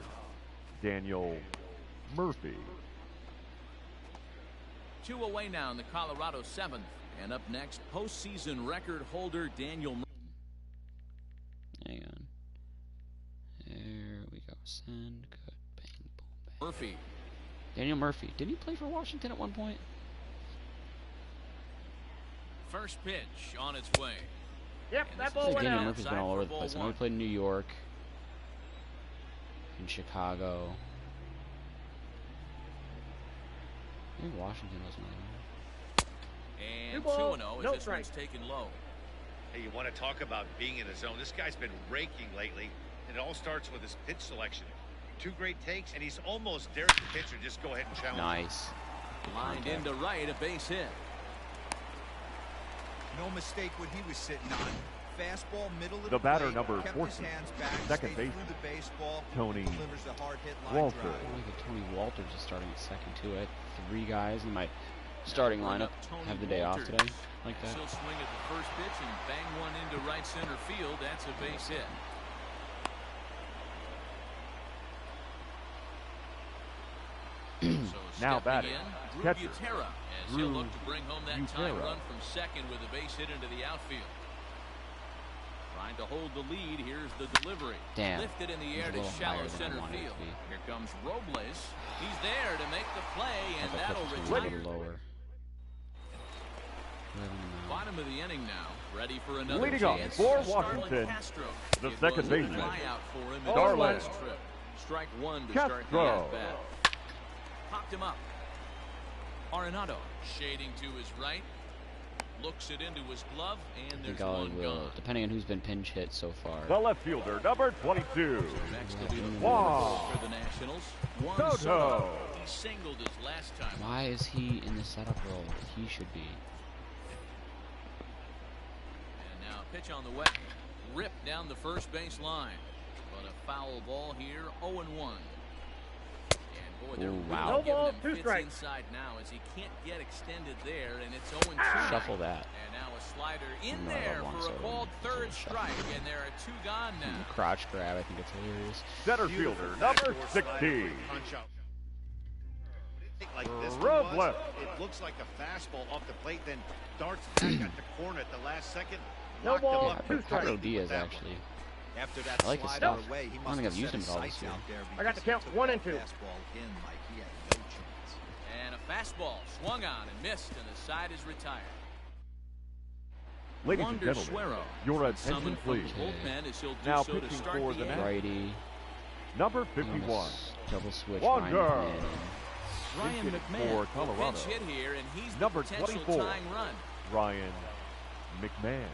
Daniel Murphy. 2 away now in the Colorado 7th. And up next, postseason record holder Daniel Murphy. Hang on. There we go. Send. Good. Bang. Boom. Bang. Murphy. Daniel Murphy. Did he play for Washington at one point? First pitch on its way. Yep, And that this ball is Like went Daniel out. Murphy's been outside all for over the ball place. I know one. he played in New York, in Chicago. Maybe Washington was another one. And 2-0, 2-0 as no this strike. one's taken low. Hey, you want to talk about being in the zone? This guy's been raking lately, and it all starts with his pitch selection. 2 great takes, and he's almost dared the pitcher just go ahead and challenge. Nice. Lined into right, a base hit. No mistake what he was sitting on. Fastball, middle of The the batter, plate, number kept 14, his hands back, second stayed baseman, through the baseball, Tony delivers a hard hit line Walter. drive. I think Tony Walters is starting at second too. I had 3 guys in my starting lineup have the day off today. Like that. She'll swing at the first pitch and bang one into right center field. That's a base hit. So Now stepping batting, in, Drew catcher, Butera, as Drew he'll look to bring home that tying Butera. run from second with a base hit into the outfield. Trying to hold the lead. Here's the delivery. Damn. Lifted in the It air was a to little shallow higher than I center wanted it to field. be. Here comes Robles. He's there to make the play, and I that'll thought that pitch was a retire. little lower. Bottom of the inning now. Ready for another Leading off chance. for Starlin Washington, Castro. the It second was a baseman, tryout for him in his Starlin last trip. Strike one to start the Castro. at-bat. Popped him up. Arenado shading to his right. Looks it into his glove, and I there's think I one will, gone. depending on who's been pinch hit so far. The left fielder, number 22, Next will be the Wow. for the Nationals. Juan Soto. Soto. He singled his last time. Why is he in the setup role? He should be. And now pitch on the way. Ripped down the first base line. But a foul ball here, 0-1. And boy, they're Ooh, really wow. No giving ball, him 2 fits strikes. inside now as he can't get extended there, and it's 0-2. Shuffle that. And now a slider in No, there Juan for a Soto. called third Shuffle. strike, and there are 2 gone now. Crotch grab, I think it's hilarious. center fielder, number 60, Punch out. Like this one Robles. was, it looks like a fastball off the plate, then darts back at the corner at the last second. No Locked him ball, up 2 strikes. Pedro Diaz, with that one. actually. After that I like his slider stuff. away, he I don't must think have I've used set him his at all this sights year. out there I got the because he count, took 1 that and 2. fastball in like he had no chance. And a fastball swung on and missed, and the side is retired. Ladies and Wander gentlemen, Suero your attention summoned from please. the bullpen as he'll do Now so to pitching start for the the inning. Nationals. Righty. number I'm 51, gonna double switch. Wander. Ryan Ryan Pitching McMahon for will Colorado. pinch hit here, and he's the Number potential 24. tying run. Ryan McMahon.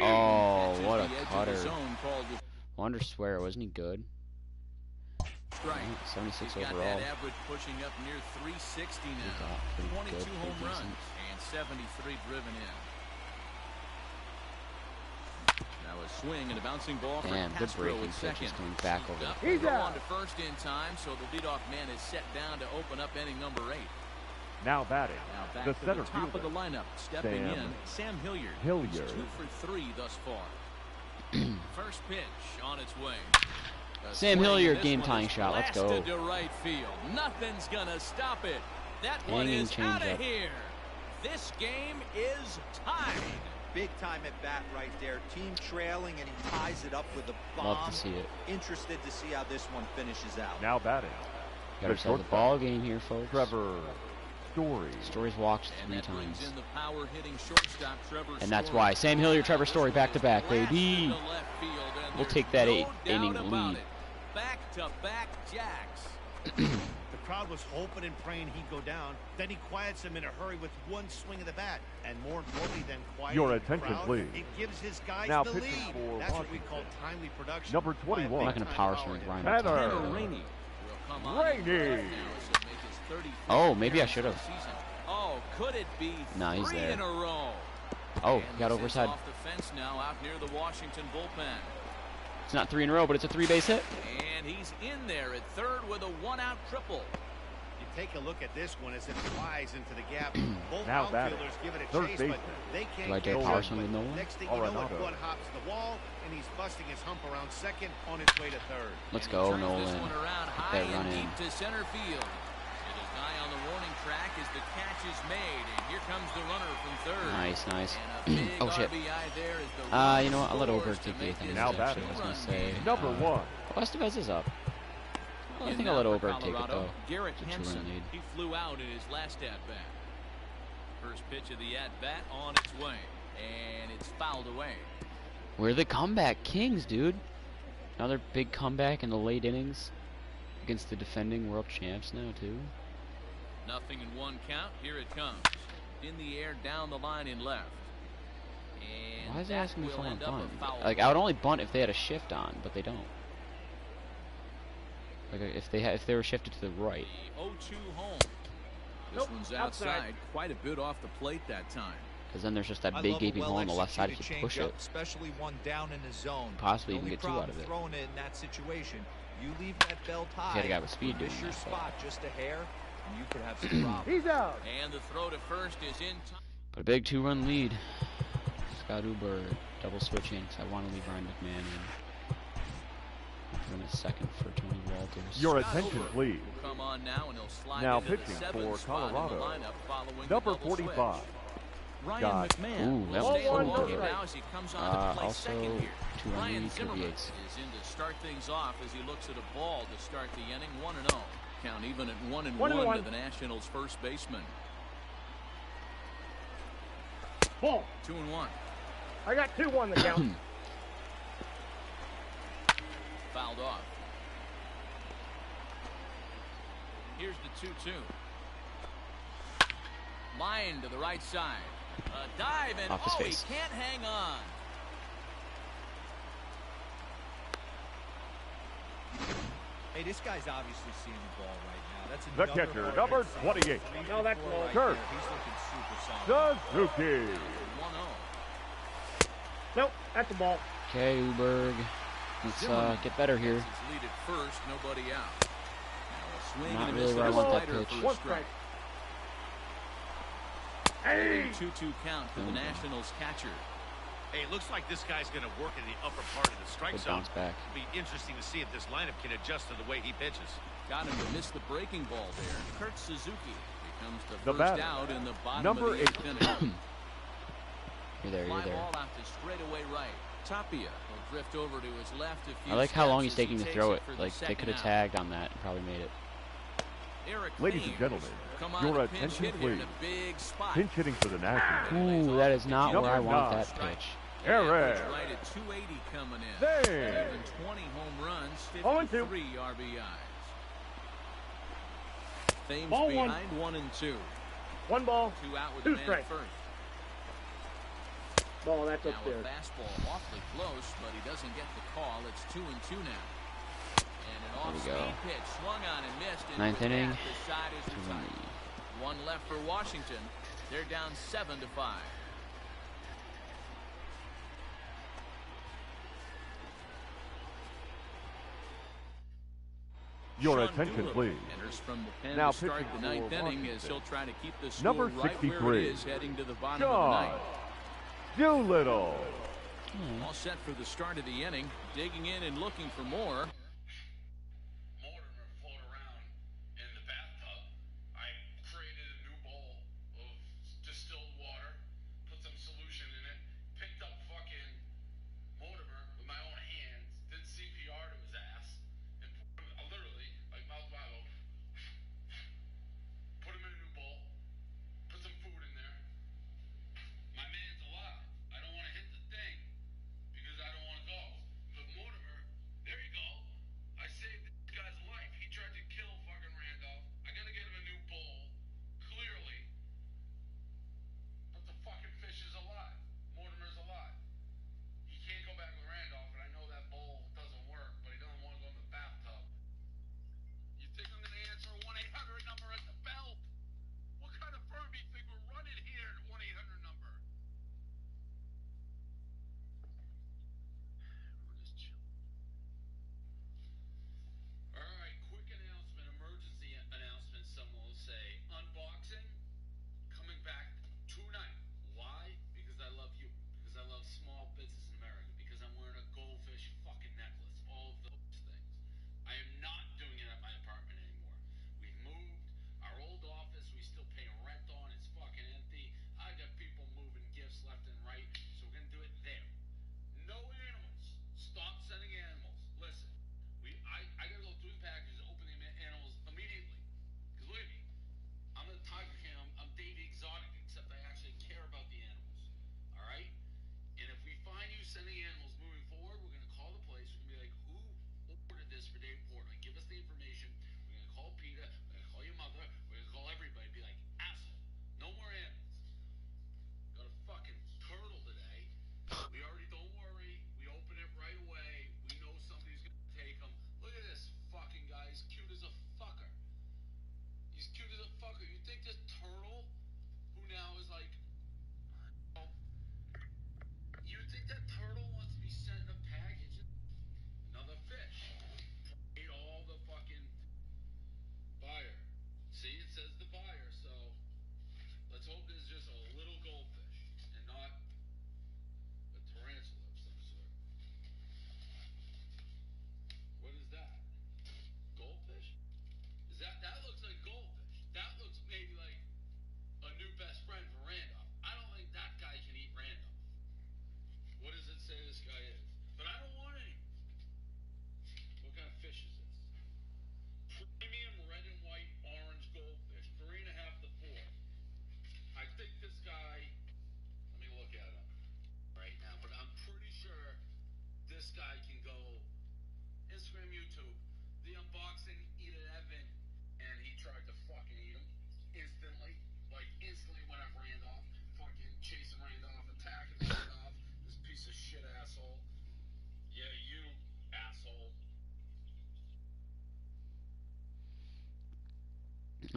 Oh, Catches what the a edge of the cutter. zone, called with Wander Swear, wasn't he good? strike. 76 He's got overall. that average pushing up near 360 He now. got pretty 22 good, home pretty runs decent. and 73 driven in. Now a swing and a bouncing ball for Damn, good Castro breaking at pitch. second. He's coming back over Up, the He's throw out. on to first in time, so the leadoff man is set down to open up inning number 8. Now batting, Now back the to center the top fielder, of the lineup, stepping Sam in, Sam Hilliard. Hilliard. He's 2 for 3 thus far. First pitch on its way. A Sam swing, Hilliard, and this game-tying one is shot. Let's go. blasted to right field. Nothing's gonna stop it. That one Hanging is out changeup. of here. This game is tied. Big time at bat right there. Team trailing, and he ties it up with a bomb. Love to see it. Interested to see how this one finishes out. now batting, Got the ourselves a shortstop, ball game here, folks. Trevor Story. Story's walked And 3 that brings times. in the power hitting shortstop, Trevor And that's Story. why Sam Hilliard, Trevor Story, back-to-back, Blasted baby. to left field, and We'll there's take that no 8-inning doubt about lead. it. Back-to-back jacks. The crowd was hoping and praying he'd go down. Then he quiets him in a hurry with one swing of the bat. And more importantly than quieting Your the attention, crowd, please. it gives his guys Now the pitching lead. for That's what we Washington, call timely production. number by a 21. I'm not going to big-time power power swing hitter. Ryan. Tanner. Tanner Rainey will come on Rainey. in left now as he'll make his 35th Oh, maybe I appearance should've. of the season. Oh, could it be No, he's 3 there. in a row? Oh, And got this is overside. off the fence now out near the Washington bullpen. It's not 3 in a row, but it's a 3-base hit. And he's in there at third with a 1-out triple. You take a look at this one as it flies into the gap. Both Now batting, outfielders give it a third chase, but baseman. they can't Do I dare catch power up. swing with But no one? Next thing you know, Arenado. one hops the wall, and he's busting his hump around second on his way to third. Let's And he go, turns this Nolan. one around Get high that run and in. deep to center field. It is nigh on the warning track as the catch is made, and here comes the runner from third. Nice, nice. And a big Oh, shit. RBI there as the You know what? I'll let runner Oberg scores take to the make eighth inning. Now this a batting, I was going to two-run say. game. number 1. Estevez is up. Well, I In think now I'll let for Oberg take it, Colorado, though. Garrett It's a 2-run Henson. lead. He flew out in his last at-bat. First pitch of the at-bat on its way, and it's fouled away. We're the comeback kings, dude. Another big comeback in the late innings. against the defending world champs now too. 0-1 count. Here it comes. In the air, down the line in left. And Why is he that asking me if I will want end to up a bunt? foul Like, I would only bunt if they had a shift on, but they don't. Like, if they were shifted to the right. The 0-2 home. This Nope, one's outside. outside. Quite a bit off the plate that time. Because then there's just that I big love a gaping hole on the left side if you push well-executed it. changeup, especially one down in the zone. Possibly The you can only get two out problem of it. throwing it in that situation, you leave that belt high. had a guy with speed you miss doing your that, but- spot just a hair, and you could have some problems. He's out. And the throw to first is in time. But a big 2-run lead. Scott Uber double switching because I want to leave Ryan McMahon in. Put him at second for Tony Walters. Your Scott attention, Ober please. will come on now, and he'll slide Now into the pitching 7th for spot in the Colorado, lineup following number the double 45. switch. Ryan Scott. McMahon Ooh, that will was stay on so the good. now as he comes on to play Also, second here. 2-run Ryan lead for Zimmerman Yates. is in to start things off as he looks at a ball to start the inning. 1-0. Count even at 1-1 1-1. to the Nationals' first baseman. Ball. 2-1. I got 2-1 the count. Fouled off. Here's the 2-2. Line to the right side. A dive and Off his he face. can't hang on. Hey, this guy's obviously seeing the ball right now. That's The another catcher, hard number hit. 28. No, that's 3-4 low. right Kurt. there. He's looking super solid. Suzuki. 1-0. Nope, that's a ball. Okay, Uberg. Let's get better here. His lead at first, nobody out. Now a swing Not and a really miss where I with a want that slider pitch. for a One strike. Hey! 2-2 count for the Nationals catcher. Hey, it looks like this guy's going to work in the upper part of the strike Good zone. bounce back. It'll be interesting to see if this lineup can adjust to the way he pitches. Got him to miss the breaking ball there. Kurt Suzuki becomes the The first batter, out in the bottom number of the 8th inning. You're there, Fly you're there. ball out to straightaway right. Tapia will drift over to his left a few I like how long steps he's as he taking to takes throw it. for the Like, they second could have out. tagged on that and probably made it. Eric Ladies and Thames gentlemen, come on your to pinch attention, hit here in please. a big spot. Pinch hitting for the Nationals. Ooh, that is not where I Number want 9. that pitch. Eric. Average right at 280 coming in. There. Even 20 home runs, 0-2. 53 RBIs. Thames Ball one. behind 1 and 2. One ball. 2 out with Two the man at strikes. first. Ball, that's Now up a there. fastball awfully close, but he doesn't get the call. It's 2 and 2 now. And an There we off-speed go. pitch swung on and missed. And Ninth with inning. that, the side is 2-1 retired. lead. 1 left for Washington. They're down 7-5. Your Sean attention, Doolittle please. enters from the pen Now to start pitching the 9th for inning as Washington. he'll try to keep the score Number right where 63, it is heading to the bottom of the John 9th. Doolittle. All set for the start of the inning, digging in and looking for more. Mortimer float around in the bathtub. I created a new bowl of distilled water, put some solution in it, picked up fucking Mortimer with my own hands, did CPR to his ass, and put him, literally, like mouth wide open, put him in a new bowl, put some food in there. My man's alive. I don't want to hit the thing because I don't want to go. But Mortimer, there you go.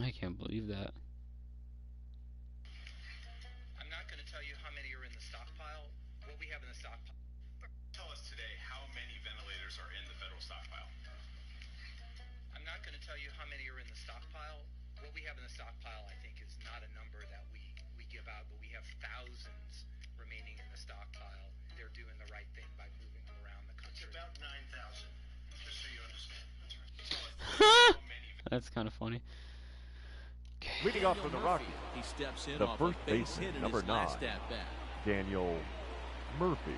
I can't believe that. I'm not going to tell you how many are in the stockpile. What we have in the stockpile. Tell us today how many ventilators are in the federal stockpile. I'm not going to tell you how many are in the stockpile. What we have in the stockpile, I think, is not a number that we give out, but we have thousands remaining in the stockpile. They're doing the right thing by moving them around the country. It's about 9,000, just so you understand. That's kind of funny. Leading off for the Rockies, He steps in the off first a base baseman, hit in number his last 9. at-bat. Daniel Murphy.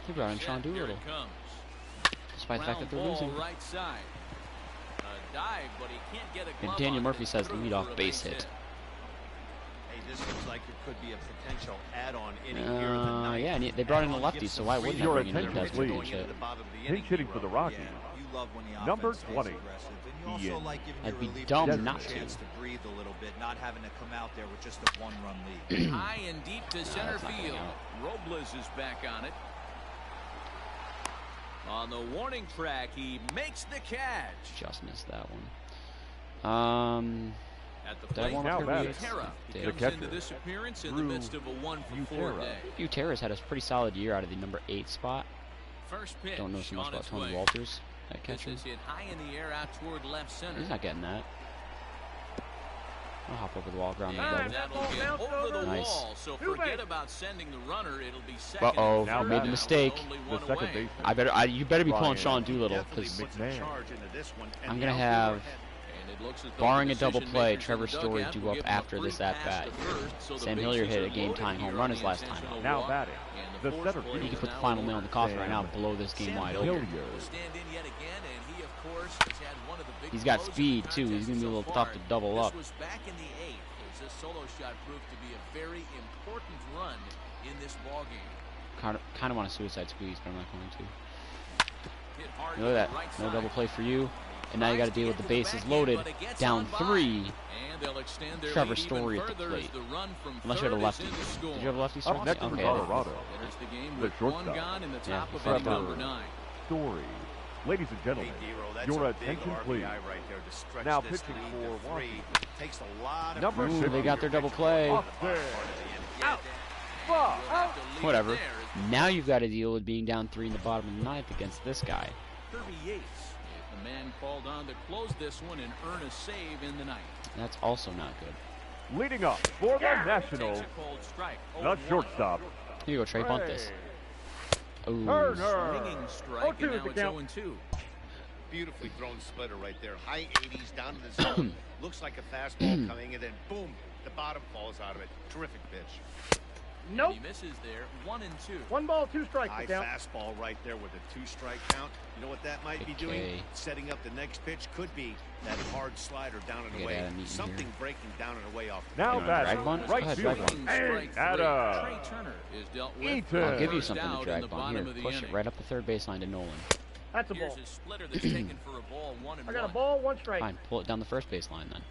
He brought in Sean Here Doolittle, it comes. despite the fact that they're Ground ball losing. right side. A dive, but he can't get a And glove Daniel on it. Murphy It's says through leadoff for a base hit. Hey, this looks like it could be a potential add-on inning here in the ninth. Yeah, and they brought in a lefty, so why wouldn't they Your bring in attention, Desmond please. Going shit? Pinch hitting for the Rockies. Yeah, you love when the Number offense stays 20, aggressive, and you Ian. also like giving I'd your be relievers dumb a not chance to. to breathe a little bit, not having to come out there with just a one-run lead. High and deep to center that's not gonna field. Robles is back on it. On the warning track, he makes the catch. Just missed that one. At the Did I plate, warm up Kirby here? Utera. He Did. The comes catcher, into this appearance in the Drew midst of a 1-for-4 Utera. day. Utera's had a pretty solid year out of the number 8 spot. First pitch. Don't know so much on about its Tony way. Walters at This catcher. is hit high in the air out toward left center. He's not getting that. I'll hop over the wall, ground And that that'll double. get over the Nice. wall. So Two forget base. about sending the runner. It'll be second. Uh-oh, and Now third made a batting. mistake. Only The one second away. baseman. You better be pulling Brian Sean Doolittle, Definitely because puts some McMahon. charge into this one, and I'm the gonna outfielder have, And it looks as though barring the a double decision play, makers in Trevor the Story dugout due will up give him a after this free pass at-bat. to first, so the Sam Hilliard bases hit are a game-tying loaded home here run on his the last time intentional out. Now walk. batting, And the fourth center play field. He is can put the now final in nail in the order. coffin right now, Sam blow this game wide open. Hilliard. Will stand in yet again, and he, of course, has had one of the big He's got blows of the speed, too. He's contest gonna be a so little far. tough to double up. This was back in the 8th, as this solo shot proved to be a very important run in this ballgame. Kind of want a suicide squeeze, but I'm not going to. Hit hard Look at to the right that. No side. double play for you. And now you got to Tries deal get with the to bases backhand, loaded. but it gets Down on by. 3. And they'll extend their Trevor lead even Story at the further plate. as the run from Unless you had a third is lefty. in the score. Did you have a lefty? Up next for Okay. Colorado, Enters the game the with shortstop. one gone in the Yeah, top of Trevor inning number 9. Story. Ladies and gentlemen, Hey, D-Roll, that's your a big attention, RBI please. right there to stretch Now this pitching lead for to 3. Washington. Takes a lot of Number Ooh, six. they got their double play. Off there. Out. Whatever. Now you've got to deal with being down 3 in the bottom of the 9th against this guy. Kirby Yates, the man called on to close this one and earn a save in the 9th. That's also not good. Leading up for the Nationals, Takes a cold strike. the 0-1. shortstop. Here you go, Trey. Bunt this. Ooh. Turner. Swinging strike, 0-2 and is now the count. it's 0-2. Beautifully thrown splitter right there. High 80s down to the zone. Looks like a fastball coming, and then boom, the bottom falls out of it. Terrific pitch. Nope. He misses there. 1-2. 1 ball, 2 strikes. High The count. fastball right there with a 2-strike count. You know what that might be Big doing? K. Setting up the next pitch. Could be that hard slider down and Get away. Adam Eaton Something here. breaking down and away off. Now You want a drag batting, bunt? right Go ahead, field. drag Swing Hey, strike 3. Adam. Trey Turner is dealt with. Eaton. I'll give you First something out to in drag the bunt. bottom Here, of the push it inning. right up the third baseline to Nolan. That's a Here's ball. his splitter that's taken for a ball. 1-1. I got a ball, 1 strike. Fine, pull it down the first baseline then.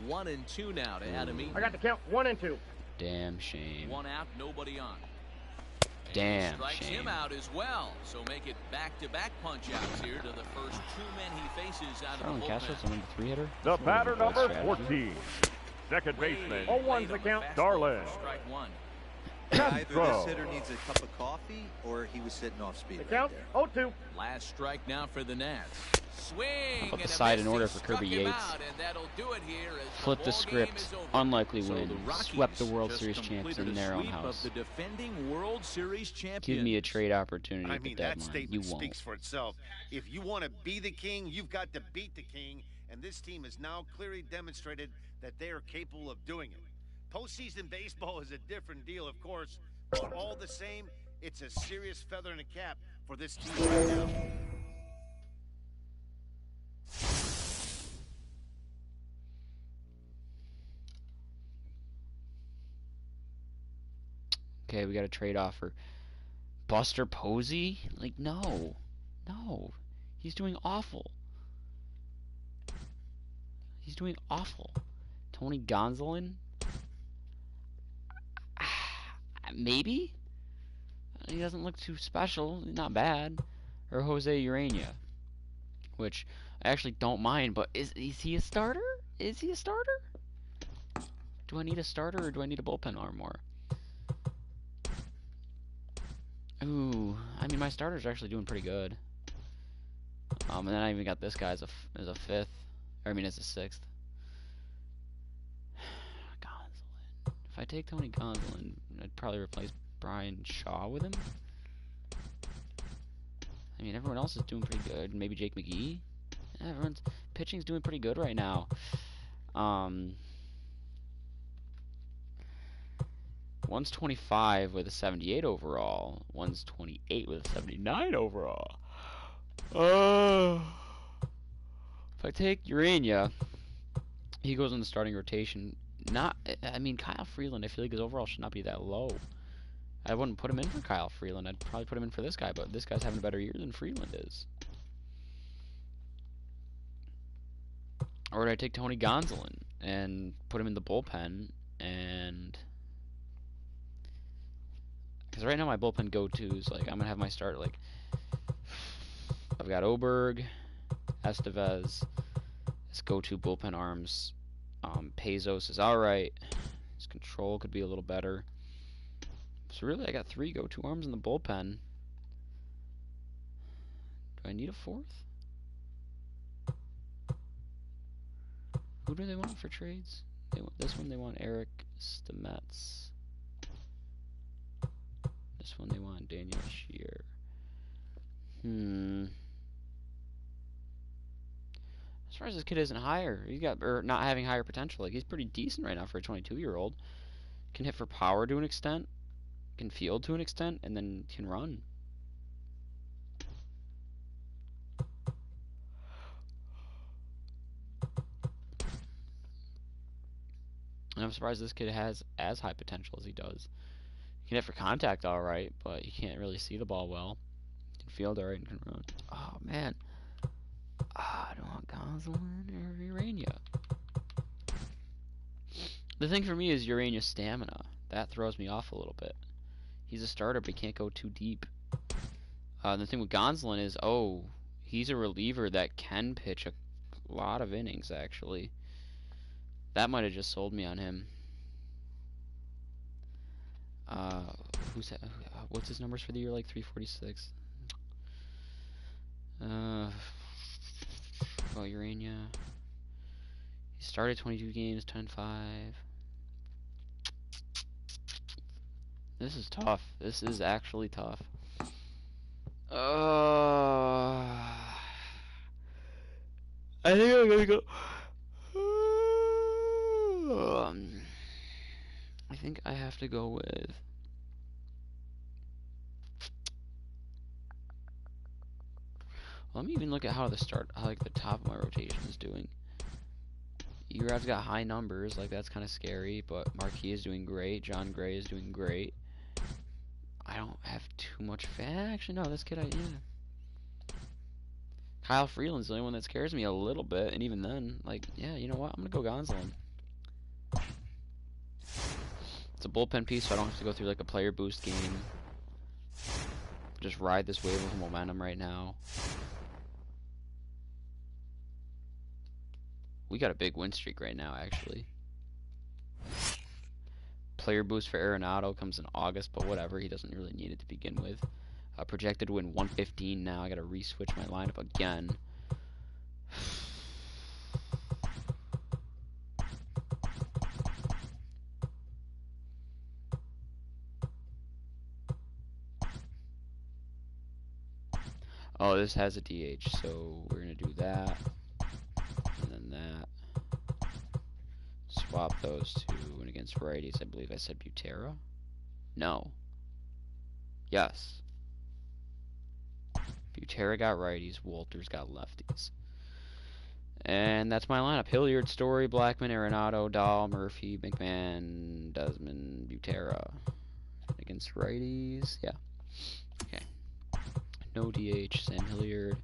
1-2 now to Adam Eaton. I got the count. 1 and 2. Damn shame. 1 out, nobody on. And Damn he strikes shame. him out as well. So make it back-to-back punch-outs here to the first 2 men he faces out of Charlie the Castro's bullpen. the number 3 hitter. The batter That's number strategy. 14, second baseman, Oh, one's the count. Darlin. Strike 1. Either this Castro. hitter needs a cup of coffee or he was sitting off speed The right count. there. 0-2. Last strike now for the Nats. Swing. Put the and a side in miss. order He for Kirby struck him Yates. out, and that'll do it here as Flip the ball script. game is over. Unlikely So win. the Rockies Swept the World just Series champs completed in a their own sweep house. Of the defending World Series champions. Give me a trade opportunity I at the mean, that deadline. statement You won't. speaks for itself. If you want to be the king, you've got to beat the king, and this team has now clearly demonstrated that they are capable of doing it. Postseason baseball is a different deal, of course, but all the same, it's a serious feather in the cap for this team right now. Okay, we got a trade offer. Buster Posey? Like, no. No. He's doing awful. He's doing awful. Tony Gonsolin? Maybe? He doesn't look too special. Not bad. Or Jose Urania. Which, I actually don't mind, but is he a starter? Is he a starter? Do I need a starter or do I need a bullpen arm more? Ooh, I mean my starters are actually doing pretty good. And then I even got this guy as a fifth, or I mean as a sixth. Gonsolin. If I take Tony Gonsolin, I'd probably replace Brian Shaw with him. I mean everyone else is doing pretty good. Maybe Jake McGee. Yeah, everyone's pitching's doing pretty good right now. One's 25 with a 78 overall. One's 28 with a 79 overall. If I take Urania, he goes in the starting rotation. I mean, Kyle Freeland, I feel like his overall should not be that low. I wouldn't put him in for Kyle Freeland. I'd probably put him in for this guy, but this guy's having a better year than Freeland is. Or would I take Tony Gonsolin and put him in the bullpen and... Because right now my bullpen go-tos, like, I'm going to have my start, like... I've got Oberg, Estevez, his go-to bullpen arms. Pezos is alright. His control could be a little better. So really, I got 3 go-to arms in the bullpen. Do I need a 4th? Who do they want for trades? They want this one. They want Eric Stamets. This one they want Daniel Shear. I'm surprised this kid isn't higher. He's got not having higher potential. Like he's pretty decent right now for a 22-year-old. Can hit for power to an extent, can field to an extent, and then can run. And I'm surprised this kid has as high potential as he does. He can hit for contact all right, but he can't really see the ball well. He can field all right and can run. Oh man. I don't want Gonsolin or Urania. The thing for me is Urania's stamina. That throws me off a little bit. He's a starter, but he can't go too deep. The thing with Gonsolin is, he's a reliever that can pitch a lot of innings, actually. That might have just sold me on him. Who's that? What's his numbers for the year? Like 346. Urania. He started 22 games, 10-5. This is tough. This is actually tough. I think I'm gonna go. I think I have to go with. Let me even look at how the top of my rotation is doing. Erad's got high numbers, like that's kind of scary, but Marquis is doing great. John Gray is doing great. I don't have too much Actually, no, this kid, Kyle Freeland's the only one that scares me a little bit, and even then, like, yeah, you know what? I'm gonna go Gonsolin. It's a bullpen piece, so I don't have to go through like a player boost game. Just ride this wave of momentum right now. We got a big win streak right now, actually. Player boost for Arenado comes in August, but whatever. He doesn't really need it to begin with. Projected to win 115 now. I got to re-switch my lineup again. Oh, this has a DH, so we're going to do that. And then that. Swap those two. And against righties, I believe I said Butera. No. Yes. Butera got righties. Walters got lefties. And that's my lineup. Hilliard, Story, Blackman, Arenado, Dahl, Murphy, McMahon, Desmond, Butera. Against righties. Yeah. Okay. No DH. Sam Hilliard.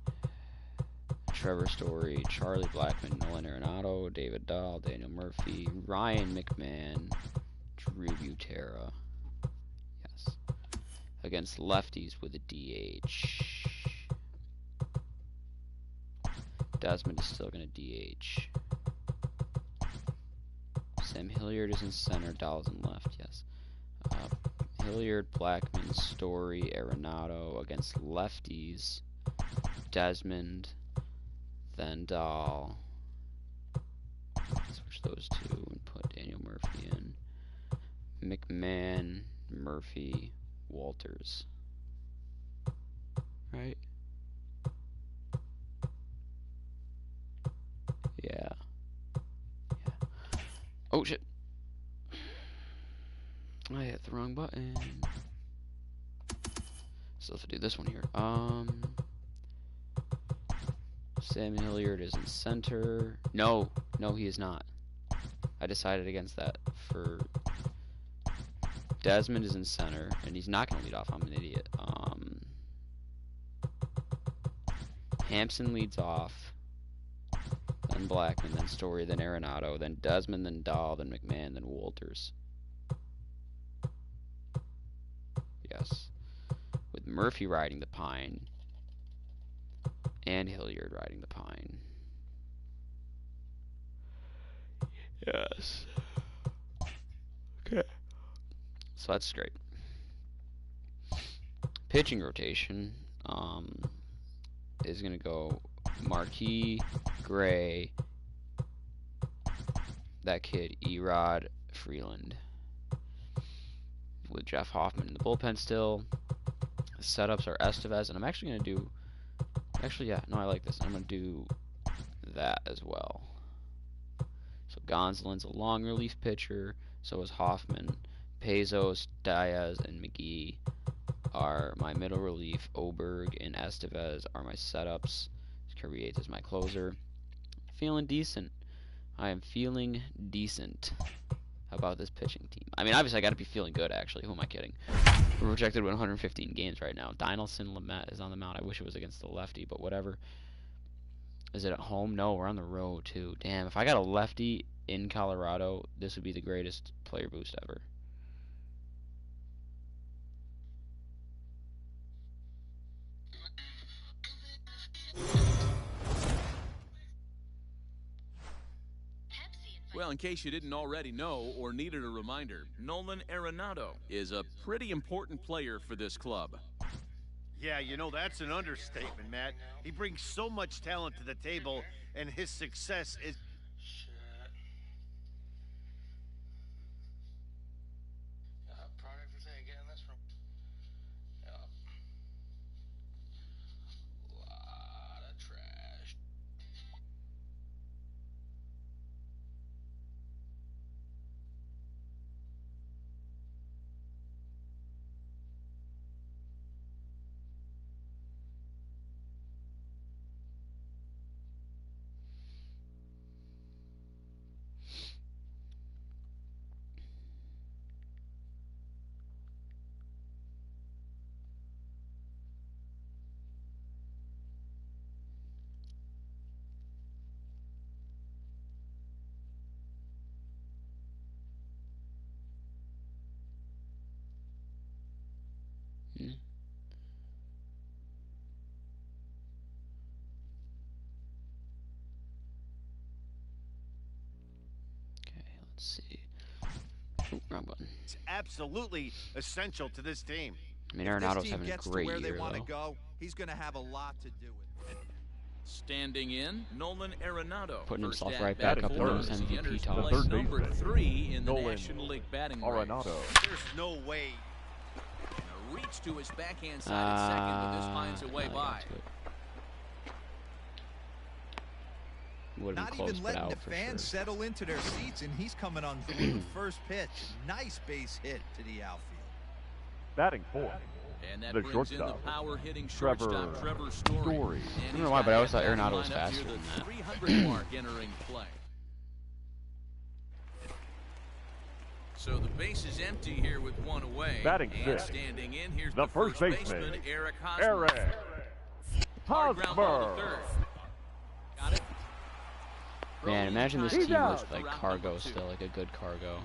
Trevor Story, Charlie Blackman, Nolan Arenado, David Dahl, Daniel Murphy, Ryan McMahon, Drew Butera. Yes. Against lefties with a DH. Desmond is still going to DH. Sam Hilliard is in center. Dahl's in left, yes. Hilliard, Blackman, Story, Arenado against lefties. Desmond, then Dahl. Switch those two and put Daniel Murphy in. McMahon, Murphy, Walters. Right? Yeah. Oh shit. I hit the wrong button. So let's do this one here. Sam Hilliard is in center. No, he is not. I decided against that. For Desmond is in center, and he's not gonna lead off. I'm an idiot. Hampson leads off. Then Blackman, then Story, then Arenado, then Desmond, then Dahl, then McMahon, then Walters. Yes. With Murphy riding the pine and Hilliard riding the pine. Yes. Okay. So that's great. Pitching rotation is going to go Marquis, Gray, that kid, Erod, Freeland. With Jeff Hoffman in the bullpen still. The setups are Estevez, and I'm actually going to do... Actually, yeah, no, I like this. I'm going to do that as well. So Gonsolin's a long relief pitcher. So is Hoffman. Pezos, Diaz, and McGee are my middle relief. Oberg and Estevez are my setups. Carriete is my closer. Feeling decent. I am feeling decent about this pitching team. I mean, obviously I got to be feeling good, actually. Who am I kidding? We're projected to win 115 games right now. Dinelson Lamet is on the mound. I wish it was against the lefty, but whatever. Is it at home? No, we're on the road, too. Damn, if I got a lefty in Colorado, this would be the greatest player boost ever. Well, in case you didn't already know or needed a reminder, Nolan Arenado is a pretty important player for this club. Yeah, you know, that's an understatement, Matt. He brings so much talent to the table, and his success is... Let's see. Ooh, wrong button. It's absolutely essential to this team. I mean, If this Arenado's team having a gets great to where year, they want to though. go, he's going to have a lot to do with it. Standing in, Nolan Arenado. Putting First himself at right bat back up for in us. those He MVP enters talks. place Third number baseman, 3 in the Nolan National League batting race. Arenado. There's no way. A reach to his backhand side at second, but this finds a way by. Would have Not been close, even but letting out the for fans sure. settle into their seats, and he's coming on through first pitch. Nice base hit to the outfield. Batting fourth, And that the brings in the shortstop, power-hitting Trevor shortstop, Trevor Story. I don't know why, but I always thought Arenado was was faster than that. 300 mark entering play. So the base is empty here with one away. Batting and fifth, standing in, here's the the first baseman, Eric Hosmer. Eric Hard ground ball to Hosmer. third. Got it. Man, imagine this He's team was out. like cargo still, like a good cargo.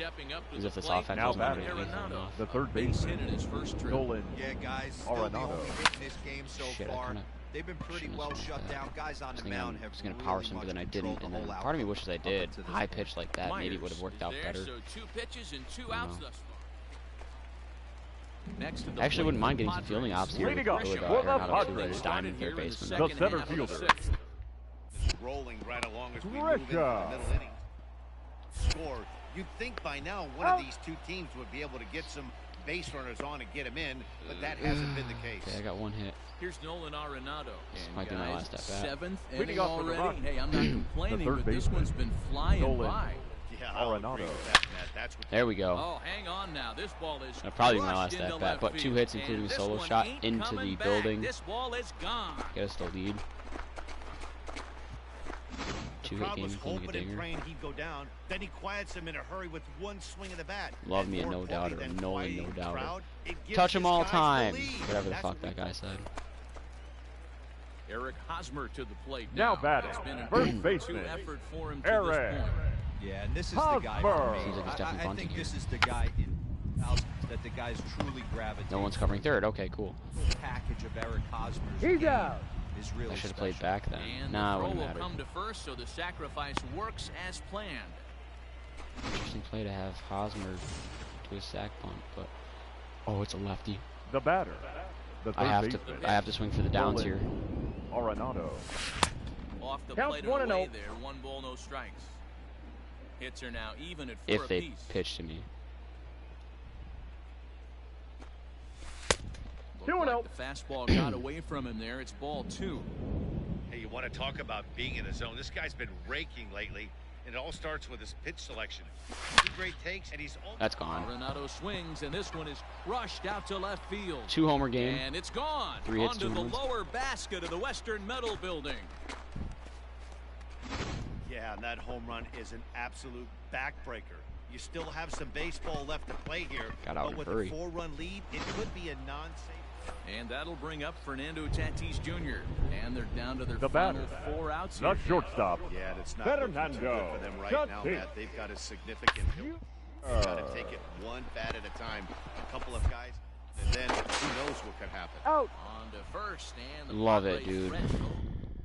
stepping up to As the if this plate. offense Now wasn't batting, already thrown Arenado. off. the third Base baseman, hit in his first trip. Nolan Yeah, guys, still the Arenado. only hit in this game so Shit, I far. kinda They've been pretty shouldn't well have shut that. down. Guys on the I mound have was gonna really power some, but then I controlled didn't, and the then whole part of me outcome wishes I up did. until this High point. pitch like that, maybe it would have Myers worked is out there, better. So 2 pitches and 2 I outs don't know. thus far. Next to the I actually plate wouldn't for mind the getting some fielding Padres. ops here with Leading off Arenado for the too, Padres. as diamond third Here in baseman. The second center half of the fielder. sixth. Rolling right along as we move into the Grisha. middle innings. Score. You'd think by now one of these two teams would be able to get some base runners on and get them in, but that hasn't been the case. Okay, I got one hit. Here's Nolan Arenado. This And might be my guys, last at bat. 7th Leading inning off for the already. Rockies. Hey, I'm not complaining, third but this baseman, one's been flying Nolan by. Yeah, I'll agree Arenado. with that, Matt. That's what There we go. Oh, hang on now. This ball is That'll probably be my crushed last into at bat, left but 2 field. hits, including And a this solo one shot ain't into coming the back. building. This ball is gone. Get us the lead. the 2-hit crowd game, was including a hoping and dinger. praying he'd go down. Then he quiets him in a hurry with one swing of the bat. Love And me a more no importantly doubter, than Nolan quieting no the doubter. crowd, it gives Touch 'em his all guys the time. lead. Whatever the That's fuck what that we guy said. Eric Hosmer to the plate Now now. batting, It's been an first 0-2 baseman, effort for him to Eric. this point. Yeah, and this is the guy for Hosmer. me. Seems like he's definitely I bunting think here. this is the guy in house that the guys truly gravitate. No one's covering third. Okay, cool. The package of Eric Hosmer's He's game out. is really I should have special. played back then. And Nah, it the throw wouldn't will matter. come to first, so the sacrifice works as planned. Interesting play to have Hosmer to a sack bunt, but oh, it's a lefty. The batter, the I have third baseman, to. I have to swing for the downs here. Arenado. Off the Count plate one and and away oh. there. 1 ball, no strikes. Hits are now even at 4 If they apiece. pitch to me. Looked 2-0. like the fastball got away from him there. It's ball 2. Hey, you want to talk about being in the zone. This guy's been raking lately, and it all starts with his pitch selection. 2 great takes, and he's That's gone. Arenado swings, and this one is crushed out to left field. 2 homer game. And it's gone. 3 hits, Onto 2 the runs. lower basket of the Western Metal Building. Yeah, and that home run is an absolute backbreaker. You still have some baseball left to play here, Got out but in with hurry. a 4-run lead, it could be a non-safe. And that'll bring up Fernando Tatis Jr. And they're down to their The final batter, 4 outs the here. shortstop, Yeah, that's not looking too good Fernando for them right now, Tatis. Matt. They've got a significant hill. Got to take it one bat at a time. A couple of guys, and then who knows what could happen. Out. On to first, and the Love it, Padres dude. threat.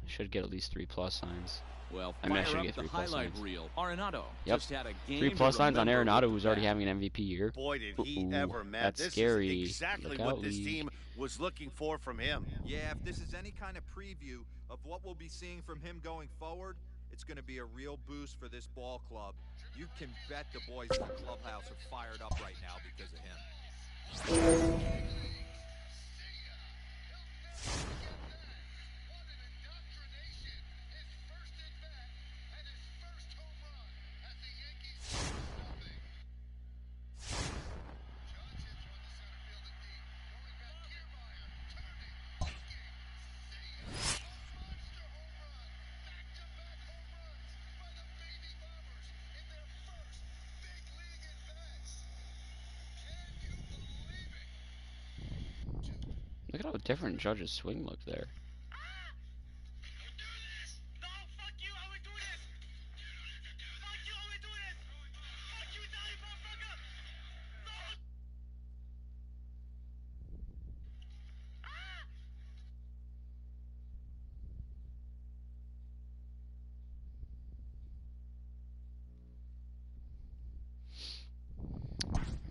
Should get at least 3+ signs. Well, I mean, I fire should up get the 3+ highlight signs. reel. Arenado Yep. just had a game 3+ to signs on remember Arenado, with who's the already bat. having an MVP year. Boy, did he Ooh, ever, Matt. that's This scary. is exactly Look what out, this League. team was looking for from him. Yeah, if this is any kind of preview of what we'll be seeing from him going forward, it's going to be a real boost for this ball club. You can bet the boys in the clubhouse are fired up right now because of him. Look at how different Judge's swing looked there.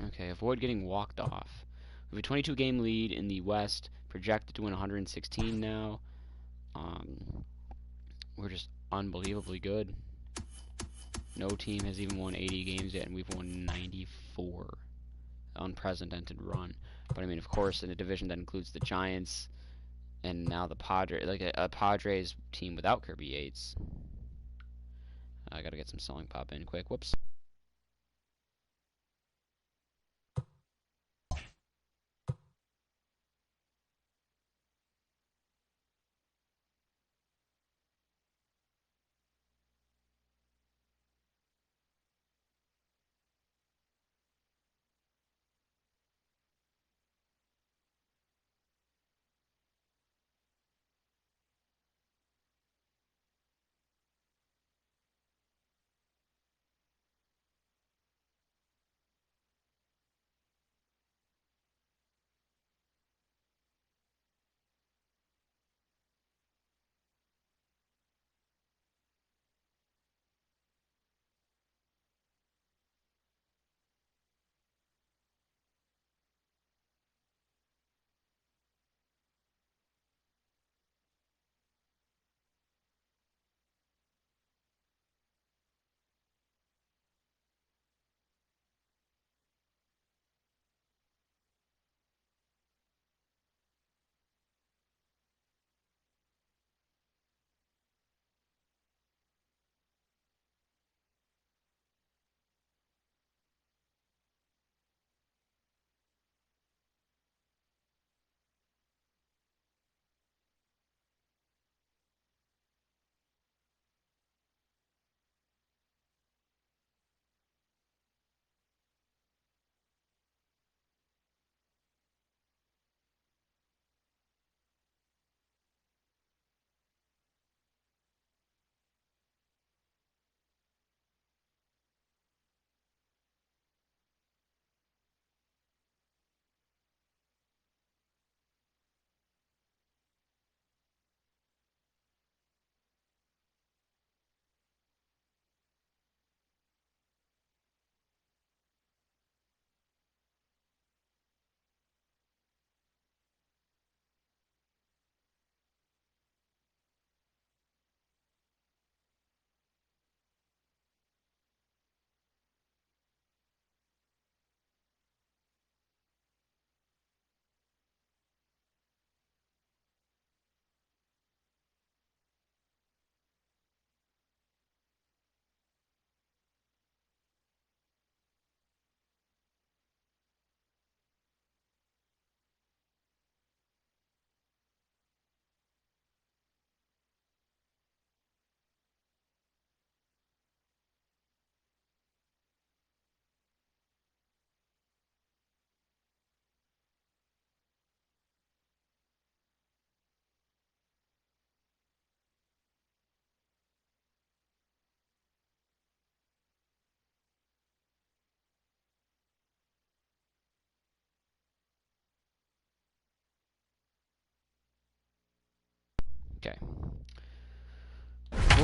Okay, avoid getting walked off. We have a 22 game lead in the West, projected to win 116 now. We're just unbelievably good. No team has even won 80 games yet, and we've won 94. Unprecedented run. But I mean, of course, in a division that includes the Giants and now the Padres, like a Padres team without Kirby Yates. I gotta get some selling pop in quick. Whoops.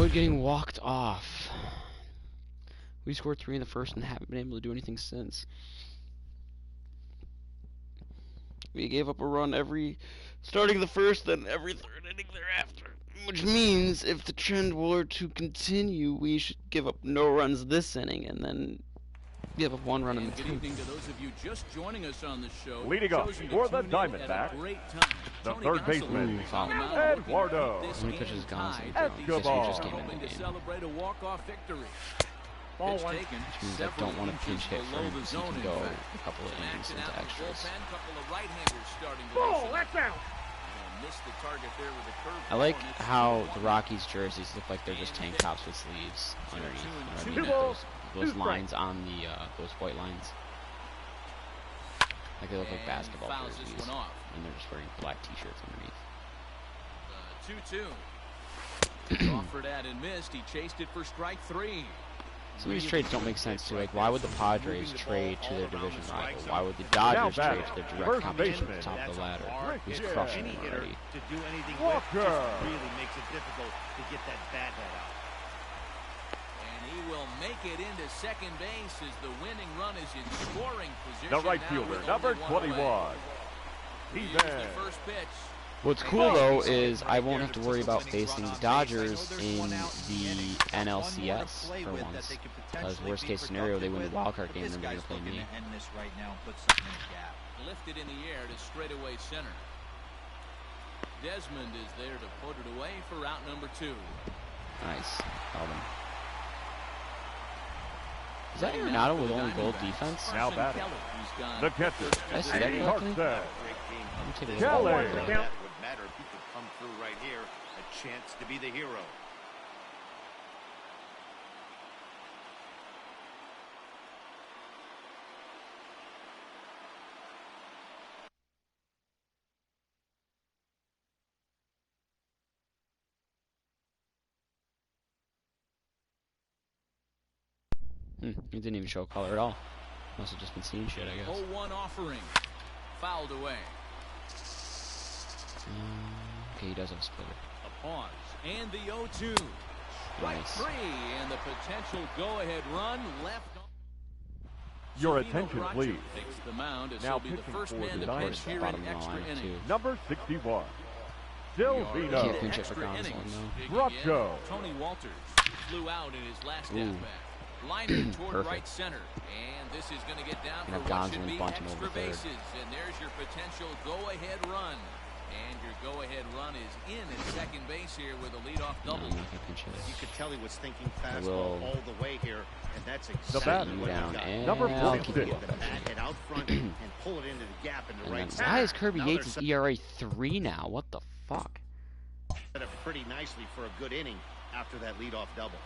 Boyd getting walked off. We scored 3 in the first and haven't been able to do anything since. We gave up a run starting the first and every third inning thereafter. Which means if the trend were to continue, we should give up no runs this inning and then give up 1 run in the Good 10th. evening to those of you just joining us on the show. Leading up Chosen to for the tune in at a Diamondbacks, great time. the Tony third Gonsolin baseman, is on the mound looking to Eduardo. keep this How many game pitches Gonsolin tied thrown? at the Escobar. end, Just came in the hoping to game. celebrate a walk-off victory. Ball Pitch one. taken, Which means I several don't want a pinch inches hit for below him the because he zone, can in go fact. a couple of Some innings action into out in the extras. bullpen, couple of right-handers starting to Ball, listen. that's out. And missed the target there with a curve. I like how the Rockies jerseys look like they're just tank tops with sleeves underneath. You know what I mean? Those lines on the those white lines. Like they look like basketball fouls this jerseys, one off. and they're just wearing black T-shirts underneath. 2-2. Offered at and missed. He chased it for strike 3. Some of these trades don't make sense too. Like, why would the Padres trade to their division rival? Why would the Dodgers trade to their direct competition at the top of the ladder? Who's crushing Any them hitter already? to do anything with Walker. just really makes it difficult to get that bat head out. And he will make it into second base as the winning run is in scoring position. The right now fielder, with number only 21. one away. He's Here's in. the first pitch. What's cool though is I won't have to worry about facing the Dodgers in the NLCS for once. Because worst case scenario, they win the wild card game and then they're gonna play me. Lifted in the air to straightaway center. Desmond is there to put it away for out number 2. Nice, held him. Is that Arenado with only gold defense? Now batting. The catcher, Did I see that Eddie correctly? Harkstead. Let me take a look. Kelly. at that. That would matter if he could come through right here. A chance to be the hero. It didn't even show color at all. Must have just been seeing shit, I guess. 0-1 offering. Fouled away. Okay, he does have a splitter. A pause. And the 0-2. Strike Nice. 3. And the potential go-ahead run left on. Your Silvino attention, Bracho please. takes the mound as Now he'll be the pitching first for man the to pitch Diamondbacks. here in Bottom of the extra line, innings. too. Number 61. You Silvino. pinch it for extra Gonsolin, innings. though. Digging Rocco. in, Tony Walters flew out in his last Ooh. at-bat. Liner toward Perfect. right center. And this is going to get down Gonna for have what should Gonsolin be bunt him extra over third. bases. And there's your potential go-ahead run. And your go-ahead run is in at second base here with a leadoff No, double. I'm not gonna pinch You it. could tell he was thinking will fastball all the way here, and that's The exactly batter. what he Down got. and Number I'll keep 46. it Get the bat head out front and pull it into the gap in the And right then, center. why is Kirby Now Yates' they're ERA 3 now? What the fuck? set up pretty nicely for a good inning after that leadoff double.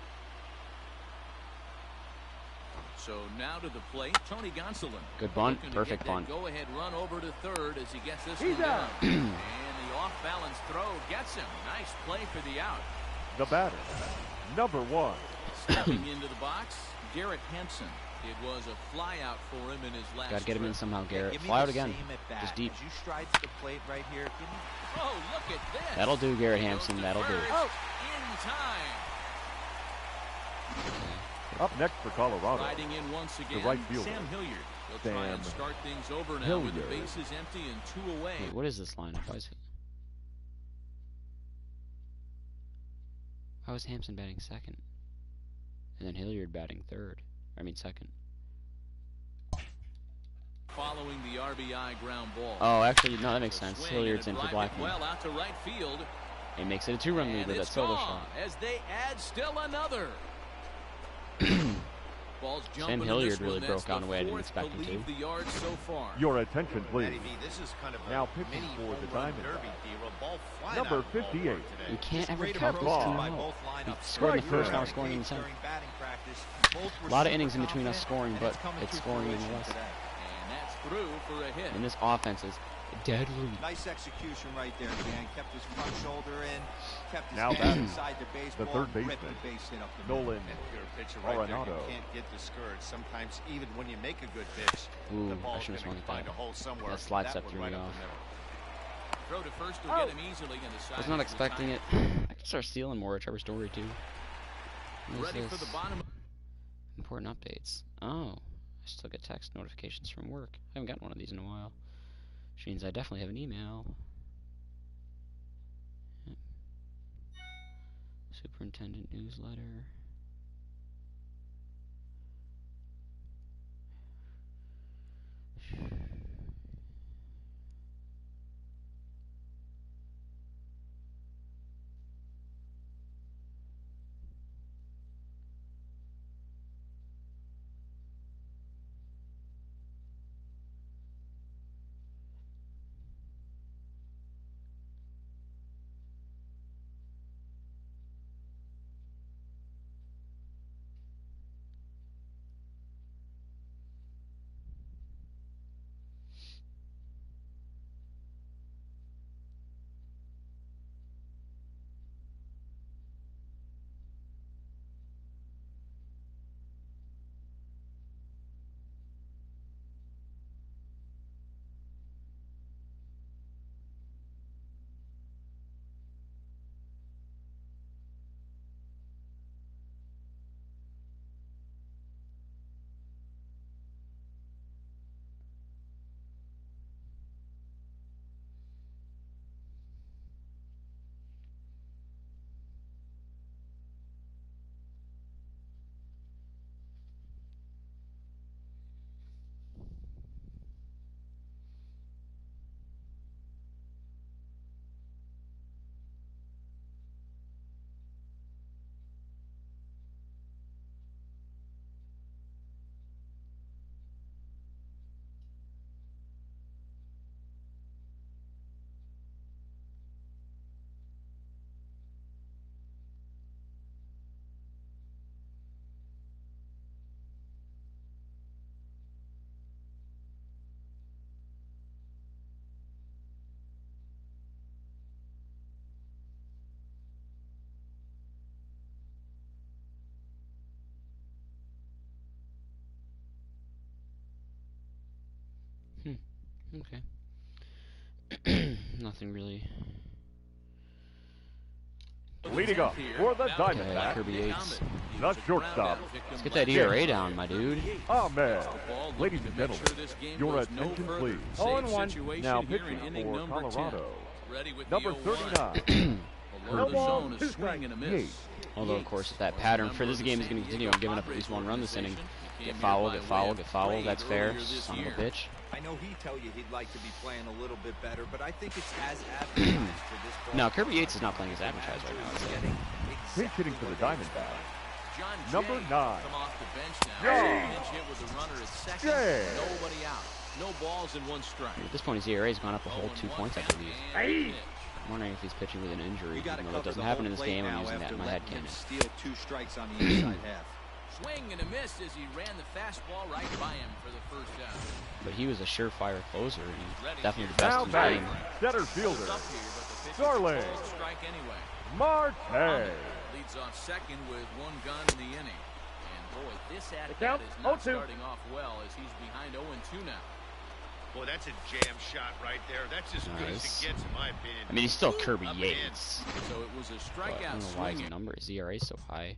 So now to the plate, Tony Gonsolin. Good bunt, Looking to perfect get that bunt. Go-ahead run over to third as he gets this He's one down. out. And the off-balance throw gets him. Nice play for the out. The batter, number 1. Stepping into the box, Garrett Hampson. It was a fly out for him in his last. Gotta get him in trip. somehow, Garrett. Give me Fly out the again. same at bat. Just deep. As you stride to the plate right here, give me Oh, look at this. That'll do, Garrett Goes Hampson. to That'll do. first In time. Up next for Colorado, Riding in once again, right fielder, Sam Hilliard. He'll try and Sam start things over now with the Hilliard. bases empty and 2 away. Wait, what is this lineup? Why was Hampson batting second? And then Hilliard batting third. I mean second. Following the RBI ground ball. Oh, actually, no, that makes The sense. swing Hilliard's and in a for drive it Blackman. well out to right field. It makes it a 2-run lead And with that it's solo gone shot. as they add still another. Ball's Sam jumping in Hilliard this really one. broke That's out in a way I the didn't fourth expect him leave to. the yard so far. Your attention, please. Matty V, this is kind of a Now pitching mini for the home run Diamondbacks. derby deal. A ball flying Number out of the ballpark 58. today. We can't ever great count this approach team by out. both We lineups. scored in the first, Strike now we're zone. scoring in the 10th. During batting practice, both were A lot of super innings in between us confident, scoring, and but coming it's to scoring in fruition less. today. And that's through for a hit. And this offense is deadly. Nice execution right there, Dan. Kept his front shoulder in, kept his Now hands batting, inside the baseball, the third ripped baseman, the base hit up the middle. Nolan And if you're a pitcher right there, Arenado. you can't get discouraged. Sometimes even when you make a good pitch, Ooh, the I ball's should've going to swung at find that. a hole somewhere. That slide step one threw right me up off. the middle. Throw to first will get him easily in the side. I was not expecting it. I can start stealing more at Trevor Story too. What is Ready for this? the bottom. Important updates. Oh, I still get text notifications from work. I haven't gotten one of these in a while. Which means I definitely have an email. Yep. Superintendent newsletter. Okay. Nothing really. Leading up for the Okay, Diamondbacks, Kirby Yates. the shortstop, Let's get that ERA down, my dude. Ahmed. Ladies and gentlemen, your attention please. 0-1. Now pitching for Colorado, number 39, No ball, 2 strikes. Yates. Although, of course, if that pattern for this game is going to continue, I'm giving up at least 1 run this inning. Get foul, get foul, get foul. That's fair. Son of a bitch. I know he'd tell you he'd like to be playing a little bit better, but I think it's as advertised for this ball. No, Kirby Yates is not playing as advertised right now. I'd say. Pinch hitting for the Diamondbacks, John number Jay 9, come off the bench now. Jay. Pinch hit with a runner at second. Jay. Nobody out. No balls and 1 strike. At this point, his ERA has gone up a whole 2 points, I believe. Hey. I'm wondering if he's pitching with an injury. We got to Even though it cover doesn't the happen in whole this plate game, I'm now using that after in my head letting him canon. steal 2 strikes on the inside half. Swing and a miss as he ran the fastball right by him for the first down. But he was a surefire closer, and he's definitely the best now in the batting, game. center Up fielder, here, but the pitch is a Starling. called strike anyway. Marte. Leads off second with 1 gun in the inning. And boy, this at-bat count, is not 0-2. starting off well as he's behind 0-2 now. Boy, that's a jam shot right there. That's as good as Nice. it gets, in my opinion. I mean, he's still Kirby Up and in. Yates. So it was a But I strikeout don't know why his swinging. number, his ERA is so high.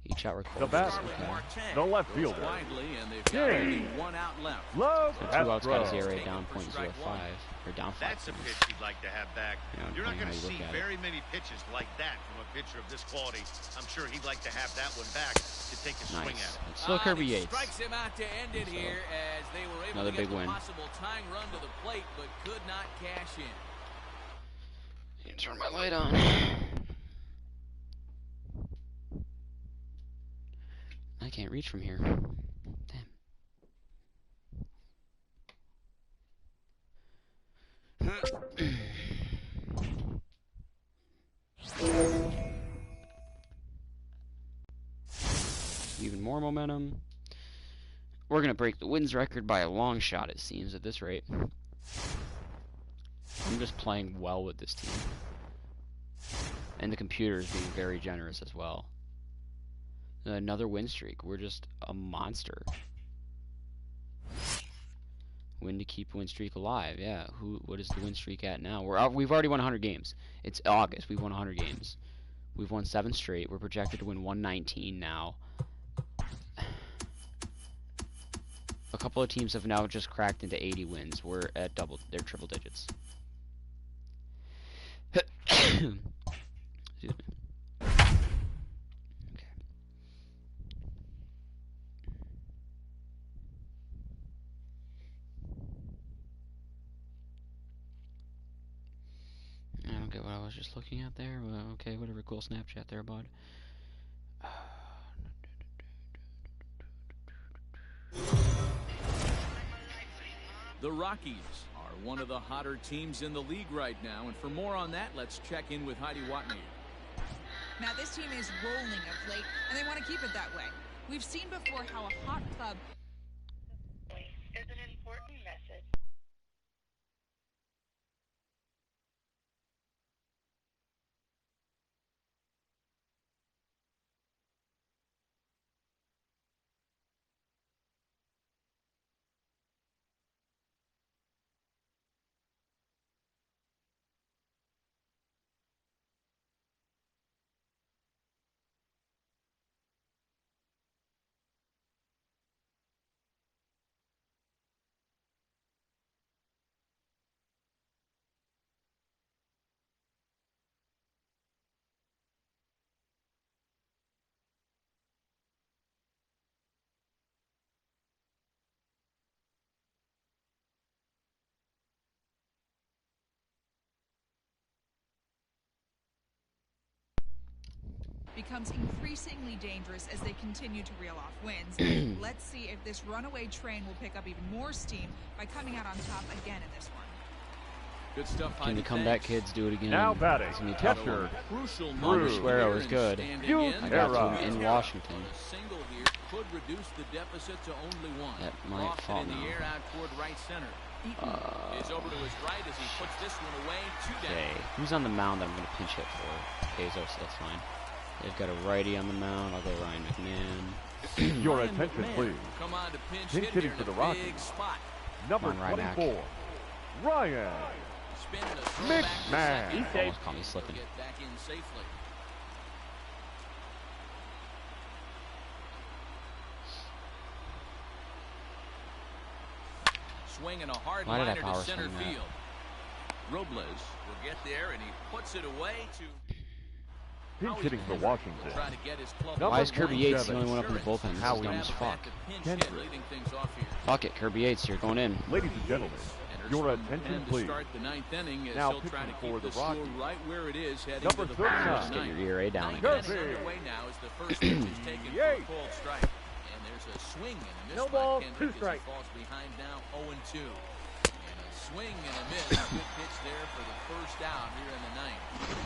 Each out The recorded. bat, Okay. the left Goes fielder, widely, and they've got Jay. only 1 out left. Love So 2 outs got his Castro. ERA Taken down for strike 0.05, or down 5 That's a points. pitch you'd like to have back. Yeah, You're not depending going to how you see look at it. very many pitches like that from a pitcher of this quality. I'm sure he'd like to have that one back to take a swing Nice. at it. It's still Kirby He Yates. strikes him out to end it So, here as they were able another to get big the win. possible tying run to the plate, but could not cash in. Turn my light on. I can't reach from here. Damn. Even more momentum. We're going to break the wins record by a long shot, it seems, at this rate. I'm just playing well with this team. And the computer is being very generous as well. Another win streak. We're just a monster. Win to keep win streak alive. Yeah. What is the win streak at now? We've already won 100 games. It's August. We've won 100 games. We've won 7 straight. We're projected to win 119 now. A couple of teams have now just cracked into 80 wins. We're at they're triple digits. Excuse me. Okay. I don't get what I was just looking at there. Well, okay, whatever. Cool Snapchat there, bud. The Rockies are one of the hotter teams in the league right now, and for more on that, let's check in with Heidi Watney. Now, this team is rolling of late, and they want to keep it that way. We've seen before how a hot club is an important message. becomes increasingly dangerous as they continue to reel off wins. Let's see if this runaway train will pick up even more steam by coming out on top again in this one. Good stuff. Can the comeback kids do it again? Now batting, catcher. Crucial Suero is good. I got him in Washington. A single here could reduce the deficit to only one. That might fall in the now. air out toward right center. Is over to his right as he puts this one away. 2 down. Okay, who's on the mound that I'm going to pinch hit for? Bezos, that's fine. They've got a righty on the mound. I'll go Ryan McMahon. Your attention, please. Come on to pinch Pinch hit hitting here for the in a Rockies. big spot. Number Come on, Ryback. 24, Ryan Spinning a throw back to McMahon. second. Almost caught me slipping. Get back in safely. Swinging a hard Why did I liner to power center swing that? field. Robles will get there and he puts it away to. Pinch hitting for Washington. Try to get his club. Number Why is Kirby Yates the 27? only one up in the bullpen? This is Howie dumb as fuck. Kendrick. Leading things off here. Fuck it, Kirby Yates, you're going in. Ladies and gentlemen, your attention, To please. start the 9th inning as Now he'll try to pitching for keep the the score Rockies. right where it is heading Number to the 39. bottom of Just the get your ninth. ERA down Ninth again. inning underway now as the first pitch is taken for a cold strike. And there's a swing and a miss No by ball, Kendrick 2 strike. as he falls behind now 0-2. And a swing and a miss. Good pitch there for the first out here in the 9th.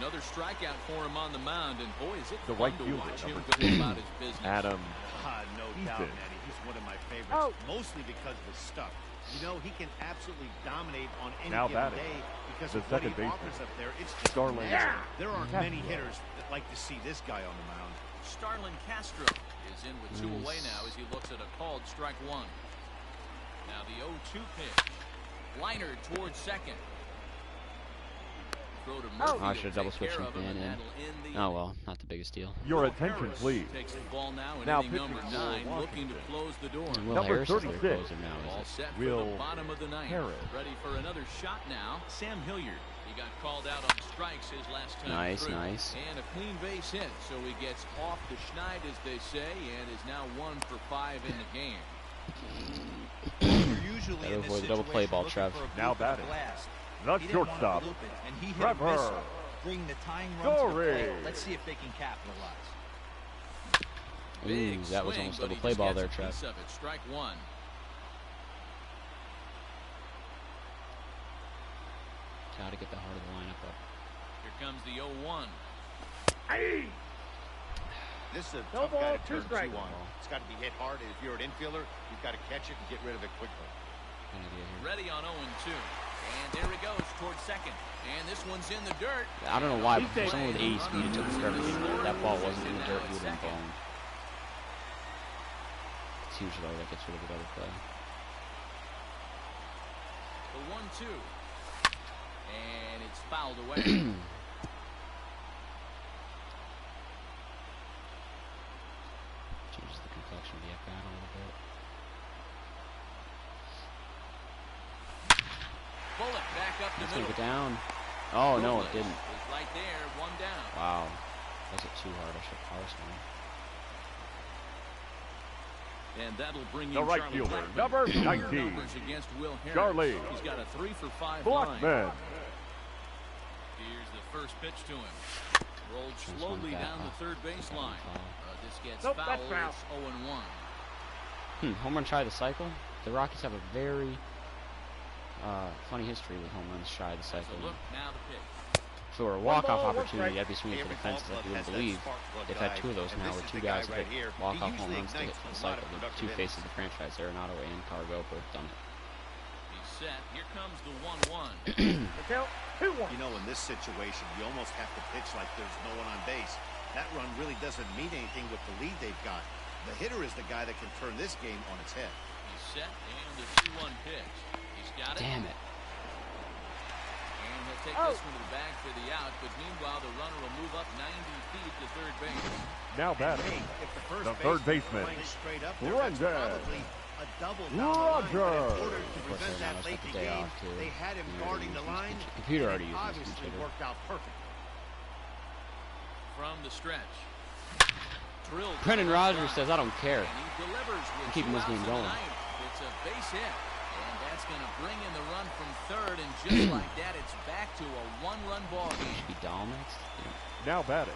Another strikeout for him on the mound, and boy, is it The fun right to fielder, watch him number go about his business. Adam No Ethan. doubt, Manny. He's one of my favorites, Oh. mostly because of his stuff. You know, he can absolutely dominate on any Now given batting, day because the of what he second baseman, offers up there. It's just Starlin amazing. There aren't many Castro. hitters that like to see this guy on the mound. Starlin Castro is in with 2 away now as he looks at a called strike 1. Now the 0-2 pitch. Liner towards second. Throw to Murphy Oh, I to should have double take switched care him of him, and in. that'll end the Oh inning. well, not the biggest deal. Your Will attention, Harris please. takes the ball now in Now inning pitching number for 9, looking to Washington. close the door. And Will Number Harris is their 36. closer now, All is it? set for Will the bottom of the 9th. Harris. Ready for another shot now. Sam Hilliard. He got called out on strikes his last time Nice, through. nice. And a clean base hit, so he gets off the schneid, as they say, and is now 1 for 5 in the game. You're usually Better in this avoid double play situation ball, looking Trev. for a Now bloop at batting. blast. The He didn't want to shortstop, bloop it, and he hit a Trevor missile, bringing the tying run to the Story. plate. Let's see if they can capitalize. Ooh, Big that was swing, almost but double he play just ball gets there, a Trev. piece of it. Strike 1. Gotta get the heart of the lineup up. Here comes the 0-1. Hey! This is a No tough ball, guy to 2 turn strike. 2 on. It's got to be hit hard, and if you're an infielder, you've got to catch it and get rid of it quickly. Good idea here. Ready on 0-2. And there he goes towards second. And this one's in the dirt. I don't know why, but He's for someone with 80 speed, it took forever. That ball wasn't in the dirt, he would have been blown. It's usually that gets rid of the double play. The 1-2. And it's fouled away. up the That's gonna middle. go down. Oh no, it Robles didn't. is right there, one down. Wow. Was it too hard? I should power swing. And that'll bring in The right Charlie fielder, Blackmon. number Career 19, numbers against Will Harris. Charlie He's got a 3-for-5 line. Blackmon. Here's the first pitch to him. Rolled Just slowly one down the back. third baseline. This gets Nope, fouled. that's foul. It's 0-1. Home run shy of the cycle. The Rockies have a very funny history with home runs shy of the There's cycle. a look, now the pitch. If it were a One walk-off ball, one opportunity, strike. I'd be swinging for the Every ball fences like club you wouldn't has that believe. spark plug They've had guy, two of those and now this where is two the guy guys right hit here. walk-off He home usually runs to hit ignites the a lot cycle. of The productive two innings. faces of the franchise, Arenado and Cargo, both done it. He's set. Here comes the 1-1. The count, 2-1. You know, in this situation, you almost have to pitch like there's no one on base. That run really doesn't mean anything with the lead they've got. The hitter is the guy that can turn this game on its head. He's set, and the 2-1 pitch. He's got it. Damn it. And he'll take this one to the bag for the out, but meanwhile the runner will move up 90 feet to third base. Now batting, Hey, if the the first third baseman, playing straight up, there, that's Rondon. probably a double down the line. But in Rogers. order to Of course, prevent that Arenado's late got the in the day game, off, too. they had him You know, guarding the he's- line. the computer and already it uses his obviously computer. worked out perfect. From the stretch. Drilled. Brendan Rodgers says, I don't care. And he delivers with I'm keeping two this game outs in the going. ninth. It's a base hit. And that's going to bring in the run from third. And just like that, it's back to a one-run ball game. Should be Dahl next. Yeah. now batting,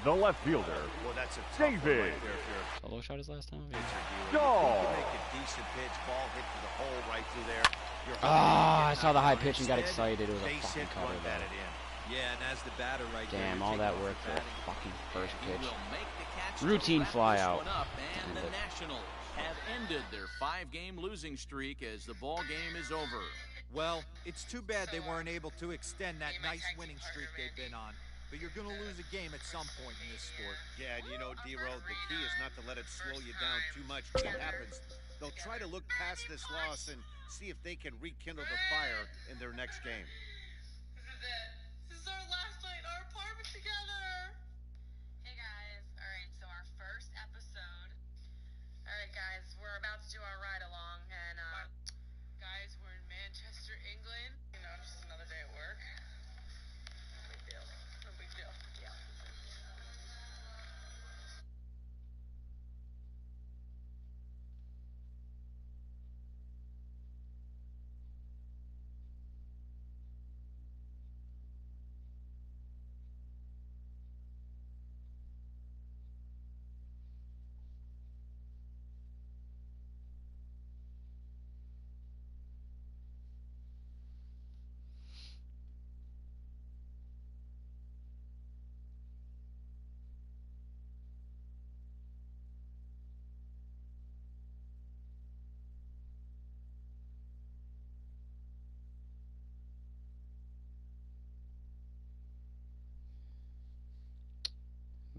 the left fielder, Well, that's a tough one David. right there if you're a Solo shot his last time? Yeah. pitcher, Dealer. Dahl. You make a decent pitch, ball hit to the hole right through there. You're Ah, I hoping saw the high you get pitch and got instead, excited. It was a base fucking hit, cover, run though. batted in. Yeah, and as the batter right there, Damn, you're all taking that off work the for a batting. fucking first He pitch. will make the catch Routine to wrap fly this out. one up, and End the it. Nationals have ended their 5-game losing streak as the ball game is over. Well, it's too bad they weren't able to extend that nice winning streak they've been on. But you're going to lose a game at some point in this sport. Yeah, and you know, D-Row, the key is not to let it slow you down too much when it happens. They'll try to look past this loss and see if they can rekindle the fire in their next game. This is it. This is our last night in our apartment together. Hey guys. All right, so our first episode. All right, guys, we're about to do our ride along, and guys, we're in Manchester, England. You know, just another day at work. No big deal. No big deal. Yeah.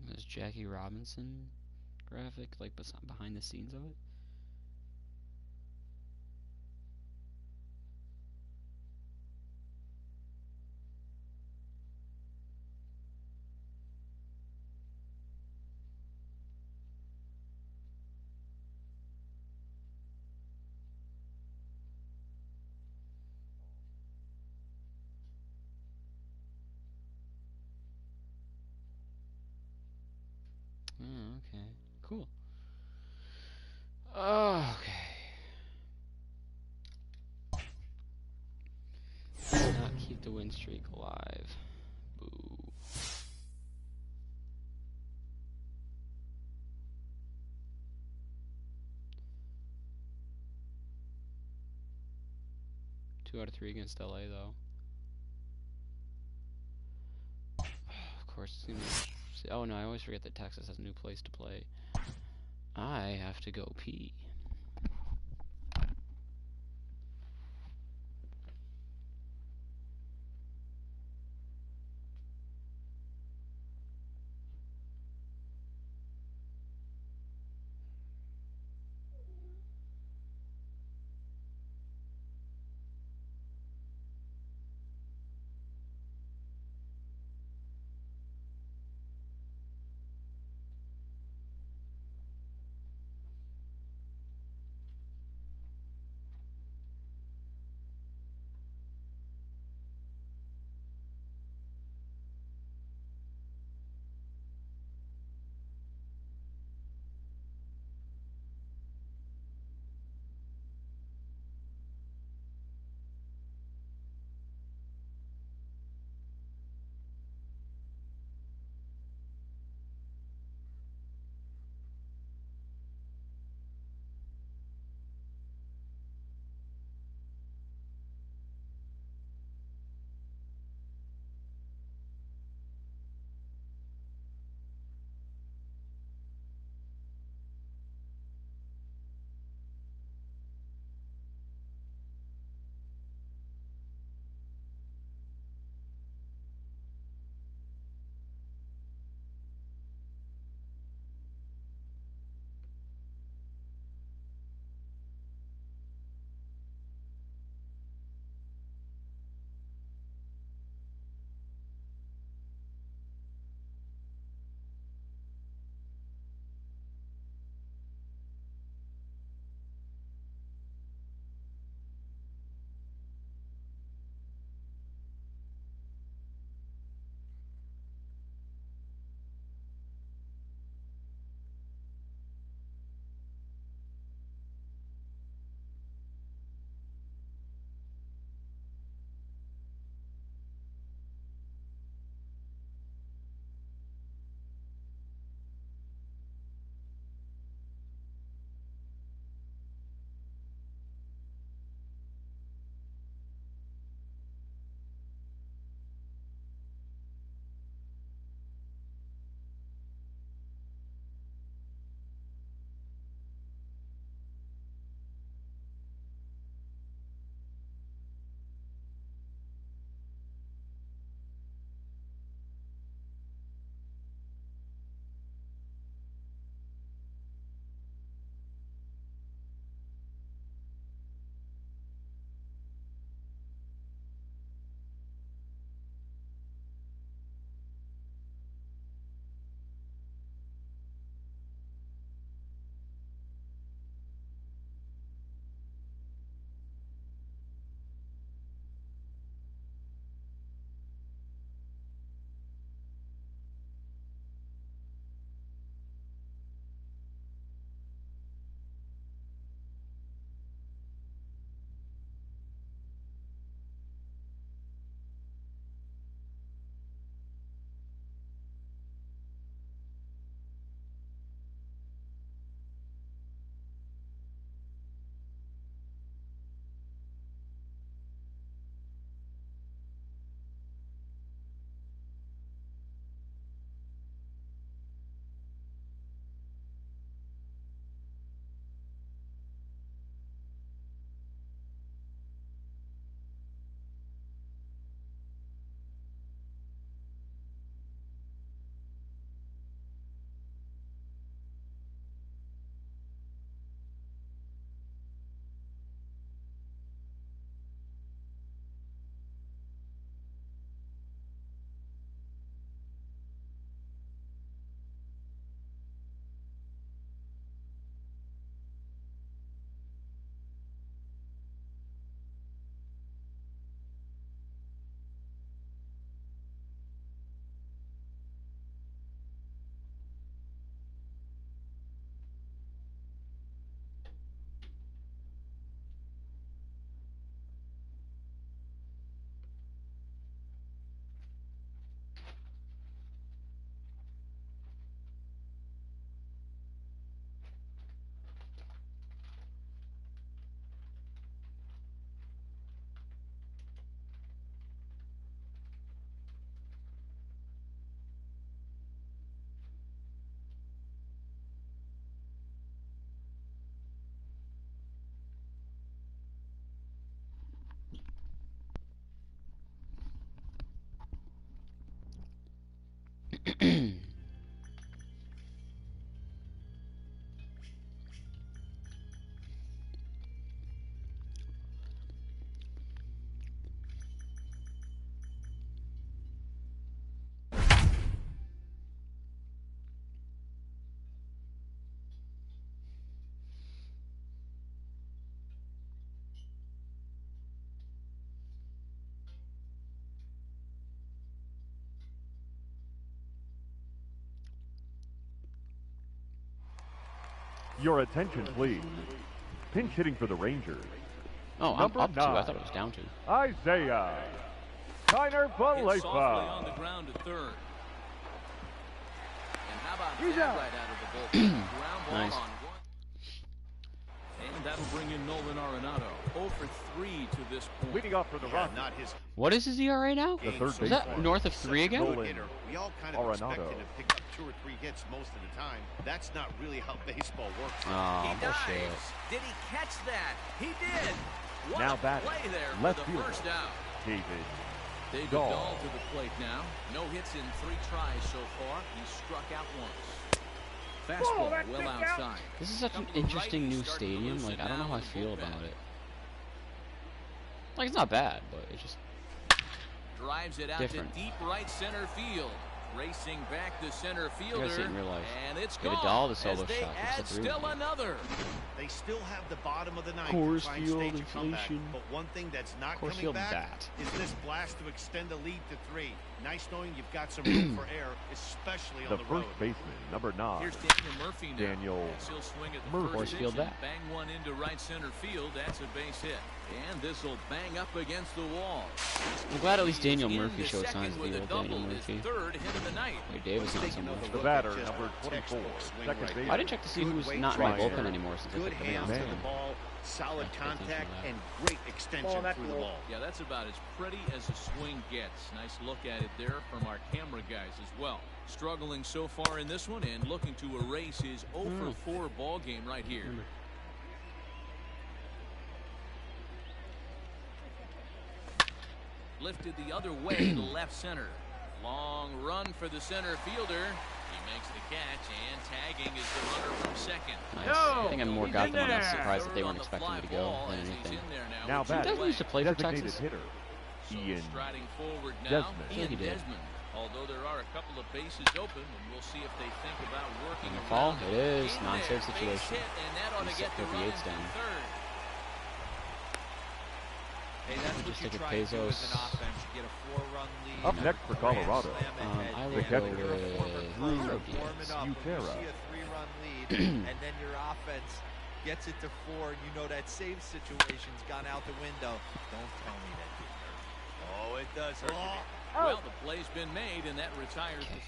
There's Jackie Robinson graphic, like behind the scenes of it. Oh, okay. Cool. Okay. Did not keep the win streak alive. Boo. Two out of three against LA, though. Of course, it's gonna be. Oh no, I always forget that Texas has a new place to play. I have to go pee. Your attention, please. Pinch hitting for the Rangers. Oh, I'm Number up 2. I 9. thought it was down 2. Isaiah Kiner Hit softly Falefa. on the ground to third. And how about He's that out. right out of the bullpen? Ground ball Nice. on 1. And that'll bring in Nolan Arenado. 0 for 3 to this point. Leading off for the Rockies. Not his What is his ERA now? The third Is baseman. that north of 3 again? Nolan hitter. We all kind of expect Arenado. him to pick up 2 or 3 hits most of the time. That's not really how baseball works. Oh, He bullshit. dives. Did he catch that? He did. What Now a batting, play there left for the fielder. first out. David David Dahl. Dahl to the plate now. No hits in 3 tries so far. He struck out once. Fastball that's well kicked out. outside. This is such an Couple of interesting righties new starting to stadium. loosen Like, I don't know now how I in the feel bullpen. about it. Like, it's not bad, but it's just Drives it out different. to deep right center field. Racing back to center You fielder. gotta see it in real life. And it's David gone. Dahl, the solo as they shot. add It's a 3-1. still another. They still have the bottom of the ninth Coors to try and Field stage a comeback. inflation. But one thing that's not Coors coming Field back bat. is this blast to extend the lead to 3. Nice knowing you've got some room for error, especially The on the road. first baseman, number 9. Here's Daniel Murphy now. Daniel As he'll swing at the Murphy. first Coors Field pitch and bat. bang one into right center field. That's a base hit. And this will bang up against the wall. I'm glad at least Daniel He is Murphy in showed the signs of second the with old a Daniel double, his Murphy. 3rd hit of the night. Wait, Davis not so Taking much. another The look batter, at just number a 24, textbook swing second right base. there. I didn't check to see Good who's weight not in my transfer. bullpen anymore since I Good took the hands video. to the ball, solid Yeah, pay attention to contact, that. and great extension that's through the low. ball. Yeah, that's about as pretty as a swing gets. Nice look at it there from our camera guys as well. Struggling so far in this one and looking to erase his 0 for 4 ball game right here. Lifted the other way to left center. Long run for the center fielder. He makes the catch, and tagging is the runner from second. Nice. I think I'm more he's got in them on that there. surprised that they Third weren't on the expecting me to fly go ball than as he's anything. in there now Now with two batting. Doesn't he used to play for Designated Texas? hitter, So Ian striding forward now, Desmond. I think Ian he did. Desmond. Although there are a couple of bases open, and we'll see if they think about working In the around fall, it is In non-save there, base situation. hit, and that ought to He's get the set run 38's into down. third. Hey, that's what Just you take a try to do as Bezos. an offense. You get a 4-run lead. Up next for Colorado, I The would go catcher, with Warm Rockies. it up. When you Utera. see a 3-run lead, and then your offense gets it to 4, and you know that save situation's gone out the window. Don't tell me that didn't hurt. Oh, it does hurt. Well, the play's been made, and that retires the...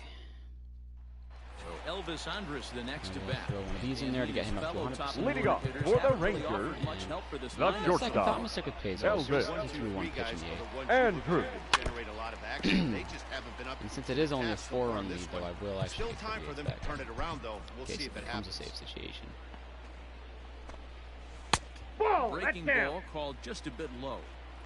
So Elvis Andrus the next to bat. Throw one of these in there to get him up to 100%. Leading off Hitters for the haven't really Rangers, offered much help for this the lineup. shortstop. I thought I'm gonna stick with Bezos. Elvis. Just One, hit two, 3-1 three pitch guys in the are the eighth. ones And who Drew. generate a lot of action. They just haven't been up. And since it is only a task so far 4-run on this lead, though, one. I will actually Still take time the for them back to turn it around, though. We'll in case see if it it becomes a happens. safe situation. Ball, Breaking that's down. ball called just a bit low.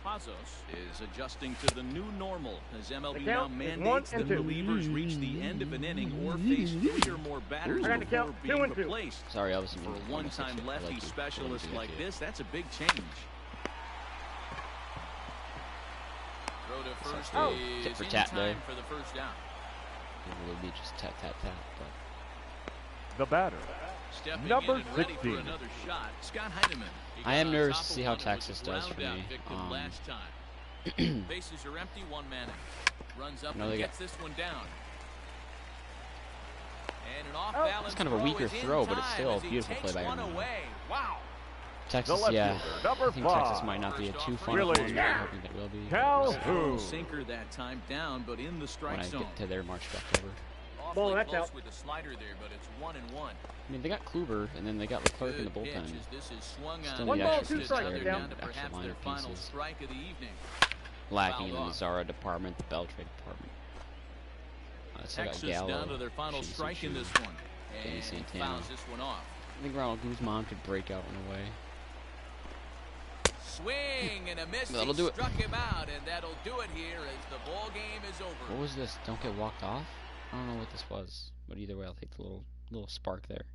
Pazos is adjusting to the new normal as MLB The now count is mandates 1 that and 2. relievers reach the end of an inning or face 3 or more batters I got the before count, 2 being and 2. replacist. Sorry, Elvis. For a one-time lefty specialist like this, that's a big change. Throw to first Oh. is Tit for in tat time there. for the first down. It would be just tap, tap, tap. But The batter, Stepping Number in and ready for 16. another shot, Scott Heineman. He I got am on nervous top to of see how one and was Texas a does for ground me. out victim last time. Bases are empty, 1 man out. Runs up I know and they gets this one down. And an off It's balance kind of a throw weaker is in throw, but it's time still a as he beautiful takes play by one Heineman. away. Wow. Texas, left yeah. fielder, number I think Texas 5. might not be a First too off, fun really? one, but I'm hoping that it will be. Calhoun. Sinker that time down, but in the When strike I zone. get to their March to October. Awfully that's close out. with the slider there, but it's 1-1. I mean, they got Kluber, and then they got Leclerc in the Good bullpen. pitch as this is swung Still on. need 1 ball, extra 2 pieces strikes, there, down. Down to extra perhaps liner their final pieces. strike of the evening. Lacking in Fouled the off. Zara department, the Beltrade department. Still got Texas Gallo, down to their final Chase strike in Uche, this one. Danny And Santana. fouls this one off. I think Ronald Guzman could break out in a way. Swing and a miss. That'll He do it. struck him out, and that'll do it here as the ball game is over. What was this? Don't get walked off? I don't know what this was, but either way, I'll take the little spark there.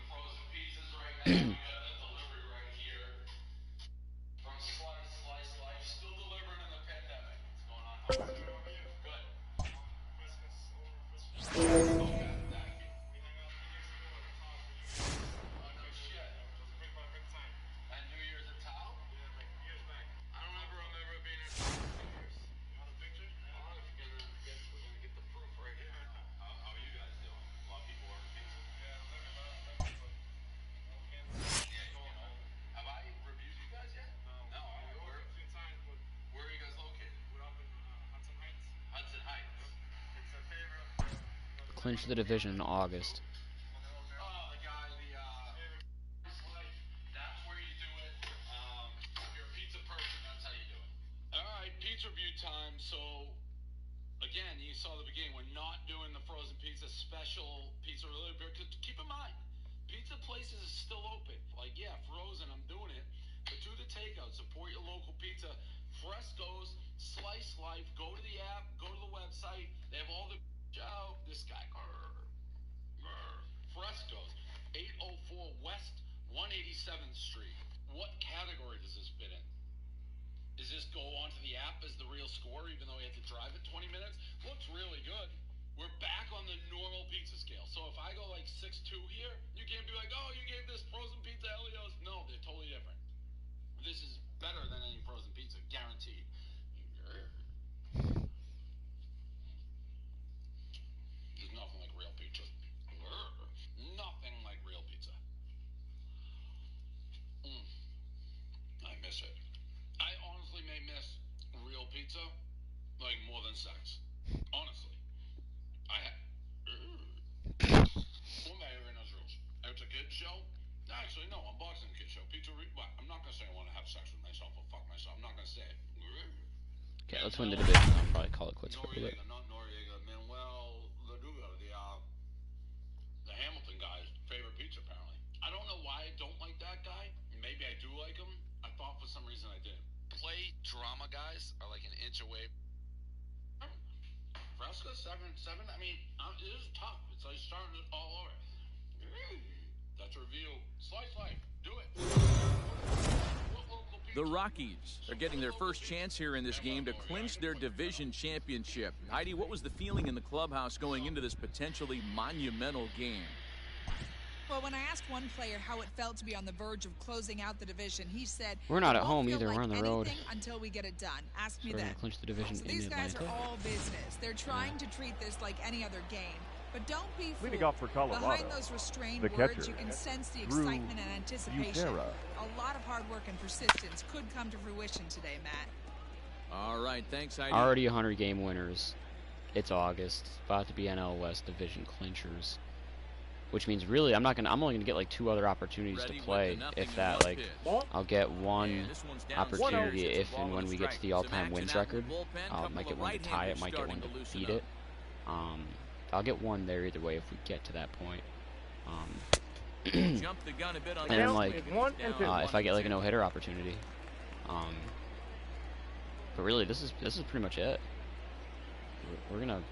Frozen pizzas right now. We got a delivery right here from Slice Life, still delivering in the pandemic. What's going on? How's it going with you? Good. Christmas over Christmas. Okay, thank you. We hung out 2 years ago at the house. Oh, no shit. It was a big time. At New Year's at Tao? Yeah, like years back. I don't ever remember being at Tao for 2 years. You want a picture? I don't know if we're gonna get the proof right here. How are you guys doing? A lot of people are clinch the division in August. Time. So again, you saw the beginning. We're not doing the frozen pizza special pizza really because keep in mind, pizza places is still open. Like, yeah, frozen, I'm doing it, but do the takeout. Support your local pizza. Fresco's, Slice Life. Go to the app. Go to the website. They have all the out. This guy. Fresco's, 804 West 187th Street. What category does this fit in? Does this go onto the app as the real score, even though we have to drive it 20 minutes? Looks really good. We're back on the normal pizza scale. So if I go like 6'2" here, you can't be like, oh, you gave this frozen pizza Helios. No, they're totally different. This is better than any frozen pizza, guaranteed. There's nothing like real pizza. Nothing like real pizza. I miss it. I honestly may miss real pizza like more than sex. Honestly. What am I hearing those rules? It's a kid's show? Actually, no, I'm boxing a kid's show. Pizza, I'm not going to say I want to have sex with myself or fuck myself. I'm not going to say it. Okay, let's win the division. I'll probably call it quits for a bit. Not Noriega, Manuel Laduga, the Hamilton guy's favorite pizza, apparently. I don't know why I don't like that guy. Maybe I do like him. I thought for some reason I did. Play drama guys are like an inch away. Fresca 7-7. I mean, it is tough. It's like starting it all over. That's a review. Slice Life. Do it. The Rockies are getting their first chance here in this game to clinch their division championship. Heidi, what was the feeling in the clubhouse going into this potentially monumental game? Well, when I asked one player how it felt to be on the verge of closing out the division, he said, "We're not at "It home won't feel either. We're like on the road anything until we get it done. Ask me We're then." gonna clinch the division So in these guys Atlanta. are all business. They're trying to treat this like any other game. But don't be fooled. Leading off for Colorado, Behind those restrained the words, catcher, you can sense the Drew excitement and anticipation. Butera. A lot of hard work and persistence could come to fruition today, Matt. All right, thanks, Heidi. Already 100-game winners. It's August. About to be NL West division clinchers. Which means really I'm only gonna get like 2 other opportunities to play, if that. Like I'll get one opportunity if and when we get to the all-time wins record. I might get one to tie it, might get one to beat it. I'll get one there either way if we get to that point. And then like if I get like a no-hitter opportunity. But really this is pretty much it. We're gonna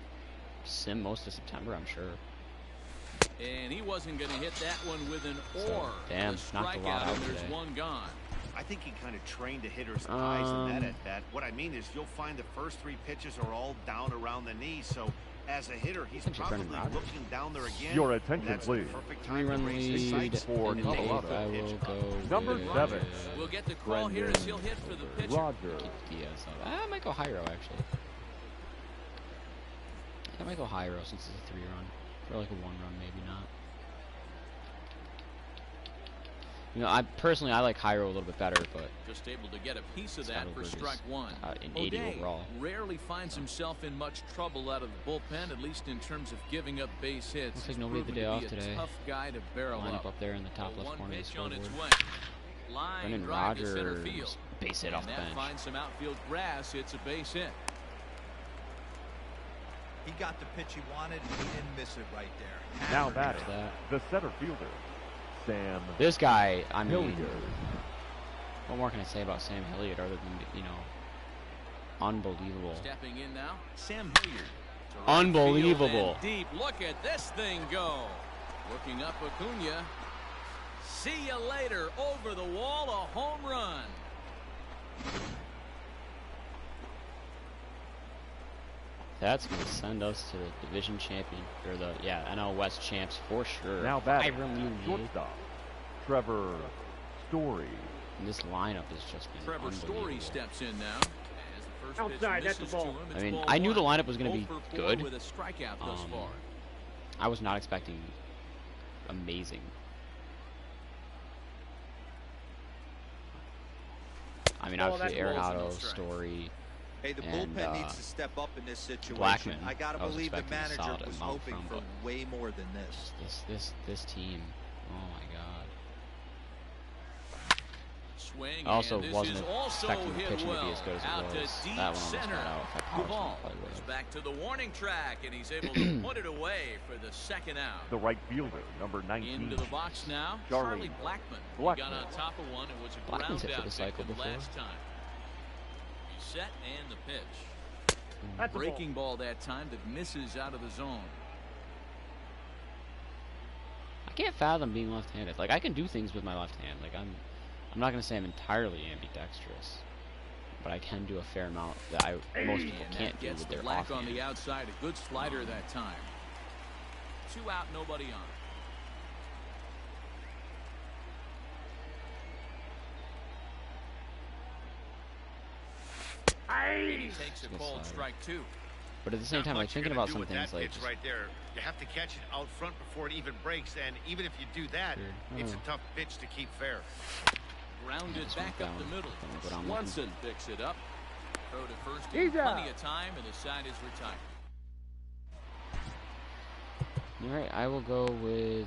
sim most of September, I'm sure. And he wasn't going to hit that one with an oar. Damn, knocked a lot out and there's today. one gone. I think he kind of trained a hitter's eyes in that at bat. What I mean is you'll find the first 3 pitches are all down around the knee. So as a hitter, he's probably looking down there again. Your attention, That's please. the perfect time to 3-run raise his lead sights for and Colorado. I will go Number with 7. We'll get the call here as he'll hit for the pitcher. Roger. Diaz. I might go Hyro actually. I might go Hyro since it's a 3-run. Or like a 1-run, maybe not. You know, I like Hyro a little bit better, but just able to get a piece of that for His, strike one. in 80 O'Day overall. rarely finds himself in much trouble out of the bullpen, at least in terms of giving up base hits. Looks like nobody had the day off today. Tough guy to barrel Line up there in the top left corner of the scoreboard. Brendan Rodgers, base hit off the bench. Finds some outfield grass. It's a base hit. He got the pitch he wanted, and he didn't miss it right there. Now batting, the center fielder, Sam. This guy, I mean, Hilliard. What more can I say about Sam Hilliard other than, you know, unbelievable. Stepping in now, Sam Hilliard. Unbelievable. Deep. Look at this thing go. Looking up Acuna. See you later. Over the wall, a home run. That's going to send us to the division champion, or the, NL West champs for sure. Now batting, shortstop, Trevor Story. And this lineup is just been Trevor Story steps in now. Outside, that's the ball. I mean, I knew the lineup was going to be good. With a strikeout thus far. I was not expecting amazing. I mean, obviously Arenado, Story, Hey, the And, bullpen needs to step up in this situation. Blackman, I gotta I was believe the expecting a manager solid was amount hoping from, for but way more than this. This team, oh my god. Swing, Also, and this wasn't is also expecting the hit pitching to well. be as good as Out it to was. deep That one almost center. got out. If I The polished ball it, probably goes would've. back to the warning track, and he's able to put it away for the second out. The right fielder, number 19. Into the box now, Charlie Blackman. He Blackman. got on top of one and was a Blackman's hit ground for out the cycle victim before. last time. He's set and the pitch. That's a Breaking ball that time that misses out of the zone. I can't fathom being left-handed. Like, I can do things with my left hand. Like, I'm not gonna say I'm entirely ambidextrous, but I can do a fair amount that most people And can't that do gets with the their black offhand. on the outside. A good slider that time. 2 out, nobody on. And he takes a Good cold slider. strike 2. But at the same Not time, like much you're thinking gonna about do some with things that like pitch right there. You have to catch it out front before it even breaks, and even if you do that, Sure. it's a tough pitch to keep fair. Grounded just back went up the down. middle. Don't go down Swanson picks it up. Throw to first He's in plenty out. of time, and the side is retired. All right, I will go with,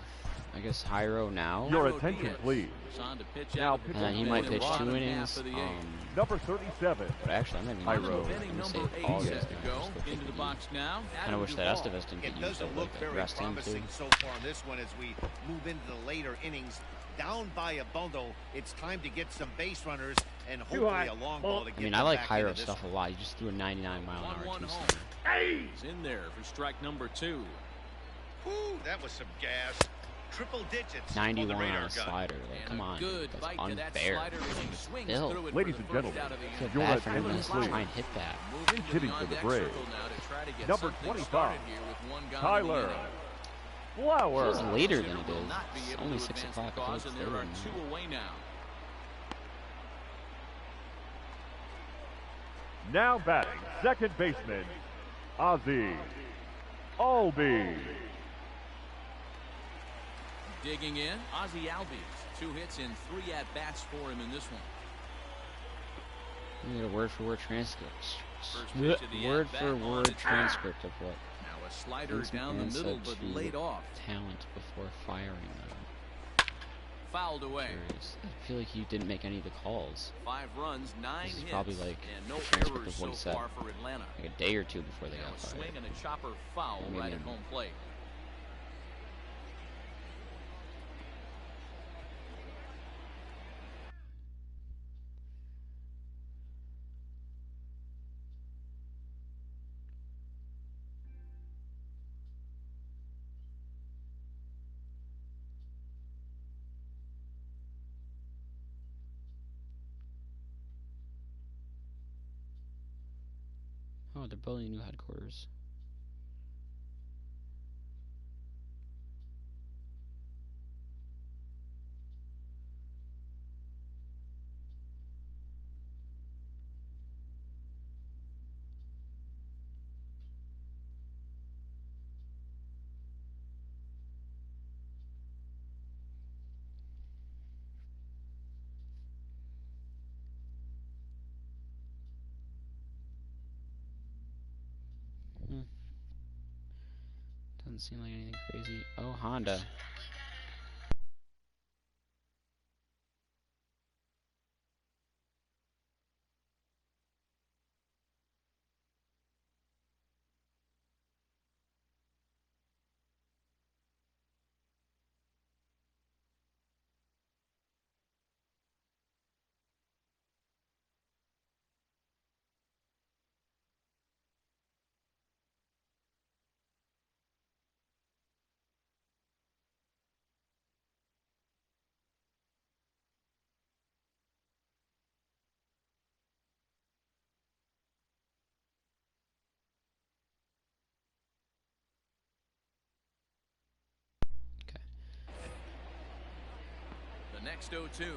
I guess, Jairo now. Your Jairo attention, Diaz please. is on to pitch Now out of the pitching And he for might the pitch Rockies. 2 bottom innings. half of the eighth. Number 37. But actually, I'm not even Bottom gonna of go. inning I'm gonna number say 8 all set guys to now, go. just go Into take the it box now. Kind Adam of wish that Duvall. Estevez didn't It get used. doesn't I'd look like to very rest him too. promising so far in this one as we move into the later innings. Down by a bundle, it's time to get some base runners and Too high. hopefully a long ball to get I mean, them I like back into Jairo this stuff a one. lot. He just threw a 99-mile-an-hour 1-1 home. two-seamer. He's in there for strike number 2. Whew, that was some gas. Triple digits 91 on the on radar a gun. slider. Like, And come a on, good that's bite to that unfair. slider as he swings Still. through it Ladies for and the first gentlemen, out of the I inning. feel Your bad for him attention, to please. try and hit that. Moving to the Hitting for the on-deck Braves. circle now to try to get Number something 25. started here with one guy in the Tyler inning. Flower. Feels later than Hitter it will is. not be It's able only to 6 advance the o'clock. I feel cause, like and it's there are later 2 away now. Now batting, second baseman, Ozzie Albies. Digging in, Ozzie Albies. 2 hits and 3 at-bats for him in this one. We need a word-for-word transcript. First pitch of the at-bat on Word-for-word its transcript of what Now a slider Vince down the McMahon middle, said but to laid off. talent before firing them. Fouled away. Curious. I feel like he didn't make any of the calls. 5 runs, 9 This is hits, probably like and no a transcript errors of so what he said. far for Atlanta. Like a day or two before they Now got a fired. swing and a chopper foul Maybe right at I'm- home plate. Oh, they're building a new headquarters. Doesn't seem like anything crazy. Oh, Honda. The next 0-2.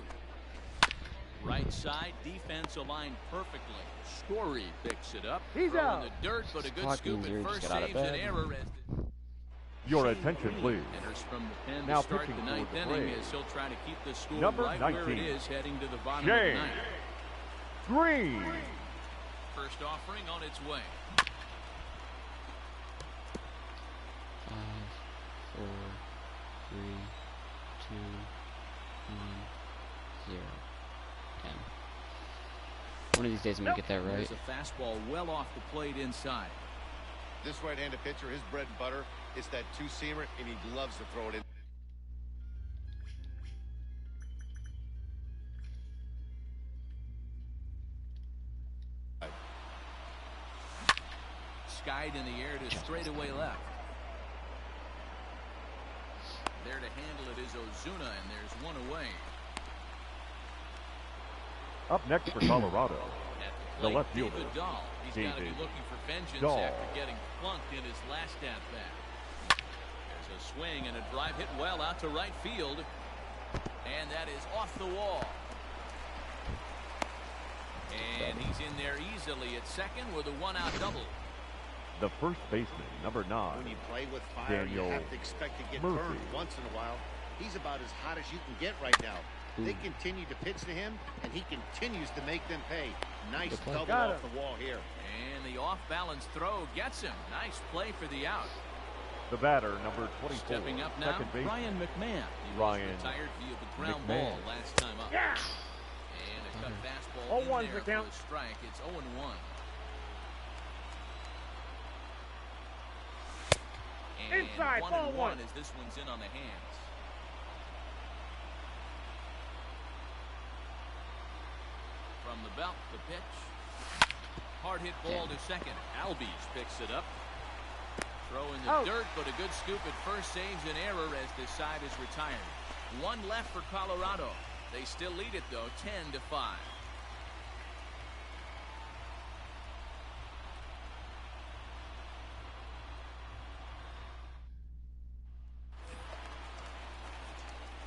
Right side, defense aligned perfectly. Story picks it up. He's Throw out. in the dirt, but a good Clock scoop means at you first just got out of saves an bed. error as Your attention, please. enters from the pen Now to start pitching the for ninth the inning Braves. as he'll try to keep the score Number right where it 19, is heading to the bottom of the Shane ninth. Green. First offering on its way. 5, 4, 3, 2, 1, 0. Okay. One of these days I'm gonna get that right. There's a fastball well off the plate inside. This right-handed pitcher, his bread and butter is that two-seamer, and he loves to throw it in. Skied in the air to straightaway left. There to handle it is Ozuna, and there's one away. Up next for Colorado, the left fielder, David Dahl. He's got to be looking for vengeance after getting plunked in his last at-bat. There's a swing and a drive hit well out to right field. And that is off the wall. And he's in there easily at second with a one-out double. The first baseman, number 9. When you play with fire, you have to expect to get burned once in a while. He's about as hot as you can get right now. They continue to pitch to him, and he continues to make them pay. Nice double off the wall here. And the off-balance throw gets him. Nice play for the out. The batter, number 24. Stepping up now, Ryan McMahon. He was retired via the ground ball last time up. Yeah. And a cut fastball in there for a strike. It's 0-1. And inside, 1-1 as this one's in on the hands. From the belt, the pitch. Hard hit ball to second. Albies picks it up. Throw in the dirt, but a good scoop at first saves an error as this side is retired. One left for Colorado. They still lead it though, 10-5.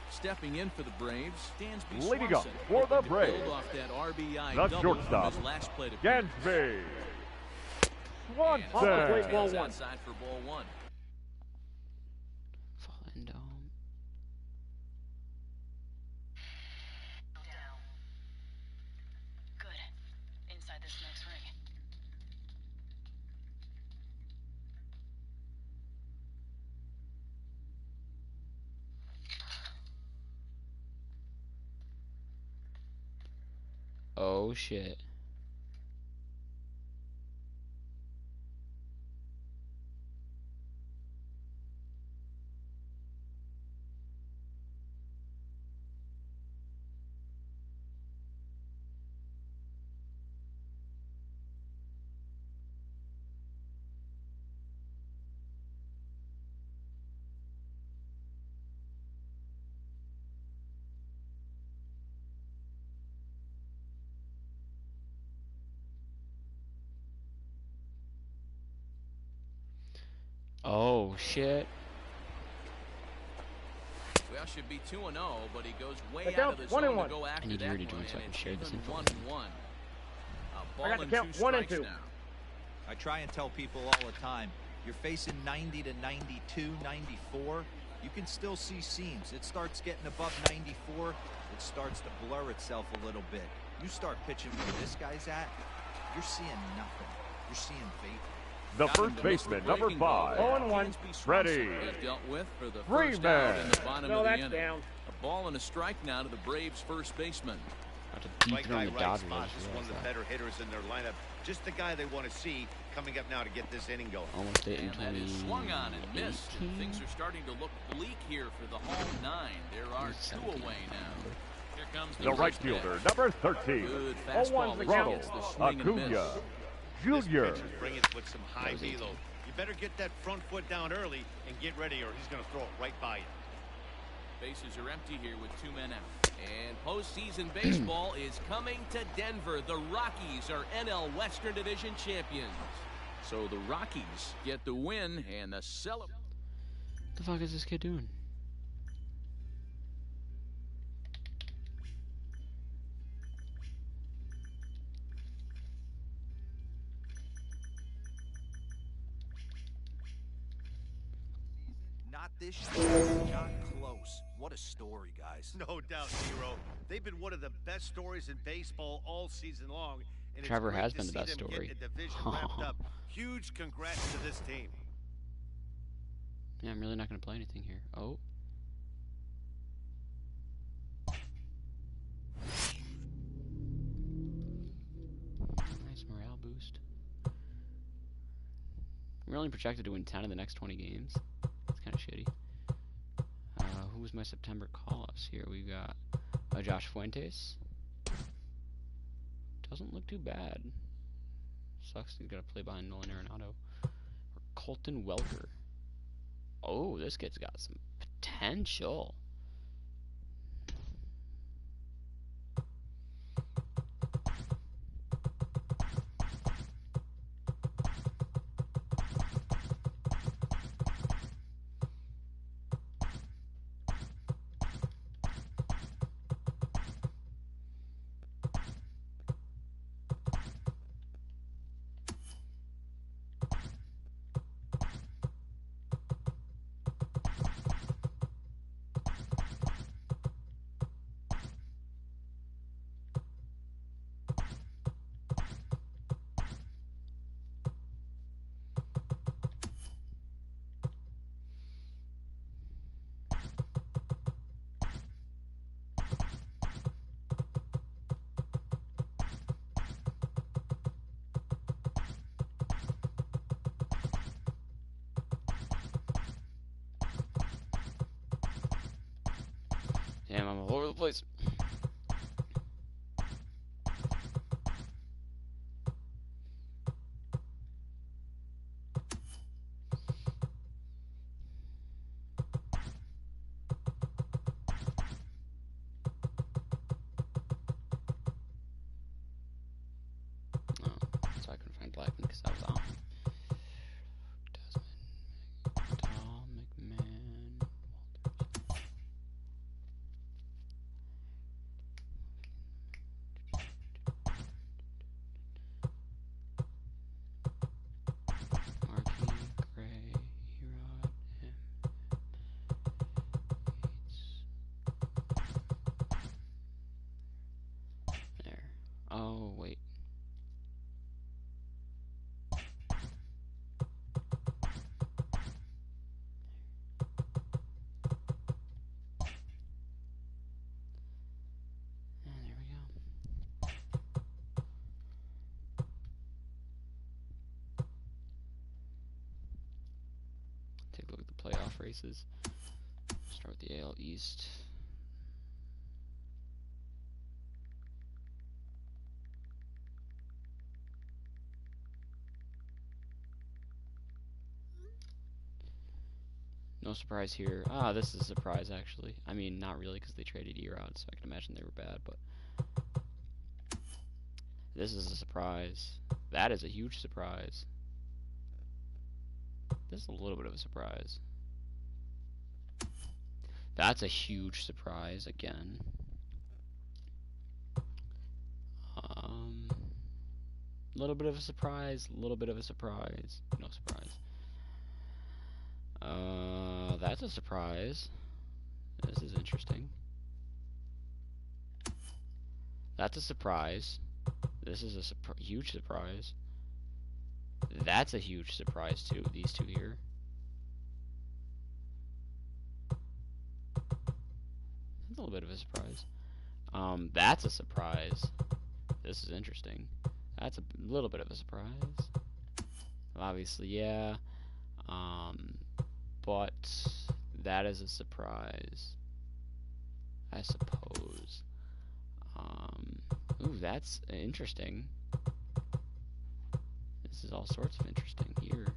Stepping in for the Braves, Dansby leading up Swanson, for the Braves, off that RBI the shortstop, Dansby Swanson. Outside for ball one. Fallen dome. Good. Inside this next ring. Oh shit. Oh shit. Well, should be 2-0, but he goes way out of the zone to go after I need you that to join so I can share this info. 1-1. I got to count 1 and 2. Now. I try and tell people all the time, you're facing 90 to 92, 94. You can still see seams. It starts getting above 94. It starts to blur itself a little bit. You start pitching where this guy's at, you're seeing nothing. You're seeing vapor. The first baseman, number 5. 0-1. Ready. Dealt with for the first out in the bottom of the that's inning. down. A ball and a strike now to the Braves' first baseman. Right guy, right spot is one of the better hitters in their lineup. Just the guy they want to see coming up now to get this inning going. Almost hit in And that is swung on and missed. And things are starting to look bleak here for the home 9. There are 2 away now. Here comes The right fielder, number 13. Good fastball against the swing and miss. Acuna Jr. Bring it with some high velo. You better get that front foot down early and get ready, or he's going to throw it right by you. Bases are empty here with 2 men out. And postseason baseball is coming to Denver. The Rockies are NL Western Division champions. So the Rockies get the win and the celebration. The fuck is this kid doing? Not this year, not close. What a story, guys. No doubt, Hero. They've been one of the best stories in baseball all season long, and Trevor it's great has to been the see best them story. get a division wrapped up. Huge congrats to this team. Yeah, I'm really not going to play anything here. Oh. Nice morale boost. We're only projected to win 10 of the next 20 games. That's kind of shitty. Who was my September call-ups here? We've got Josh Fuentes. Doesn't look too bad. Sucks he's got to play behind Nolan Arenado. Or Colton Welker. Oh, this kid's got some potential. Damn, I'm all over the place. Oh, so I couldn't find Blackman because I was on. Desmond, Tom, McMahon, Walters. Markey, Gray, Erod, Yates. There. Oh, wait. And there we go. Take a look at the playoff races. Start with the AL East. No surprise here. Ah, this is a surprise, actually. I mean, not really, because they traded Erod, so I can imagine they were bad, but this is a surprise. That is a huge surprise. This is a little bit of a surprise. That's a huge surprise, again. Little bit of a surprise, little bit of a surprise. No surprise. That's a surprise. This is interesting. That's a surprise. This is a huge surprise. That's a huge surprise too, these two here. That's a little bit of a surprise. That's a surprise. This is interesting. That's a little bit of a surprise. Obviously, yeah. But that is a surprise, I suppose. Ooh, that's interesting. This is all sorts of interesting here.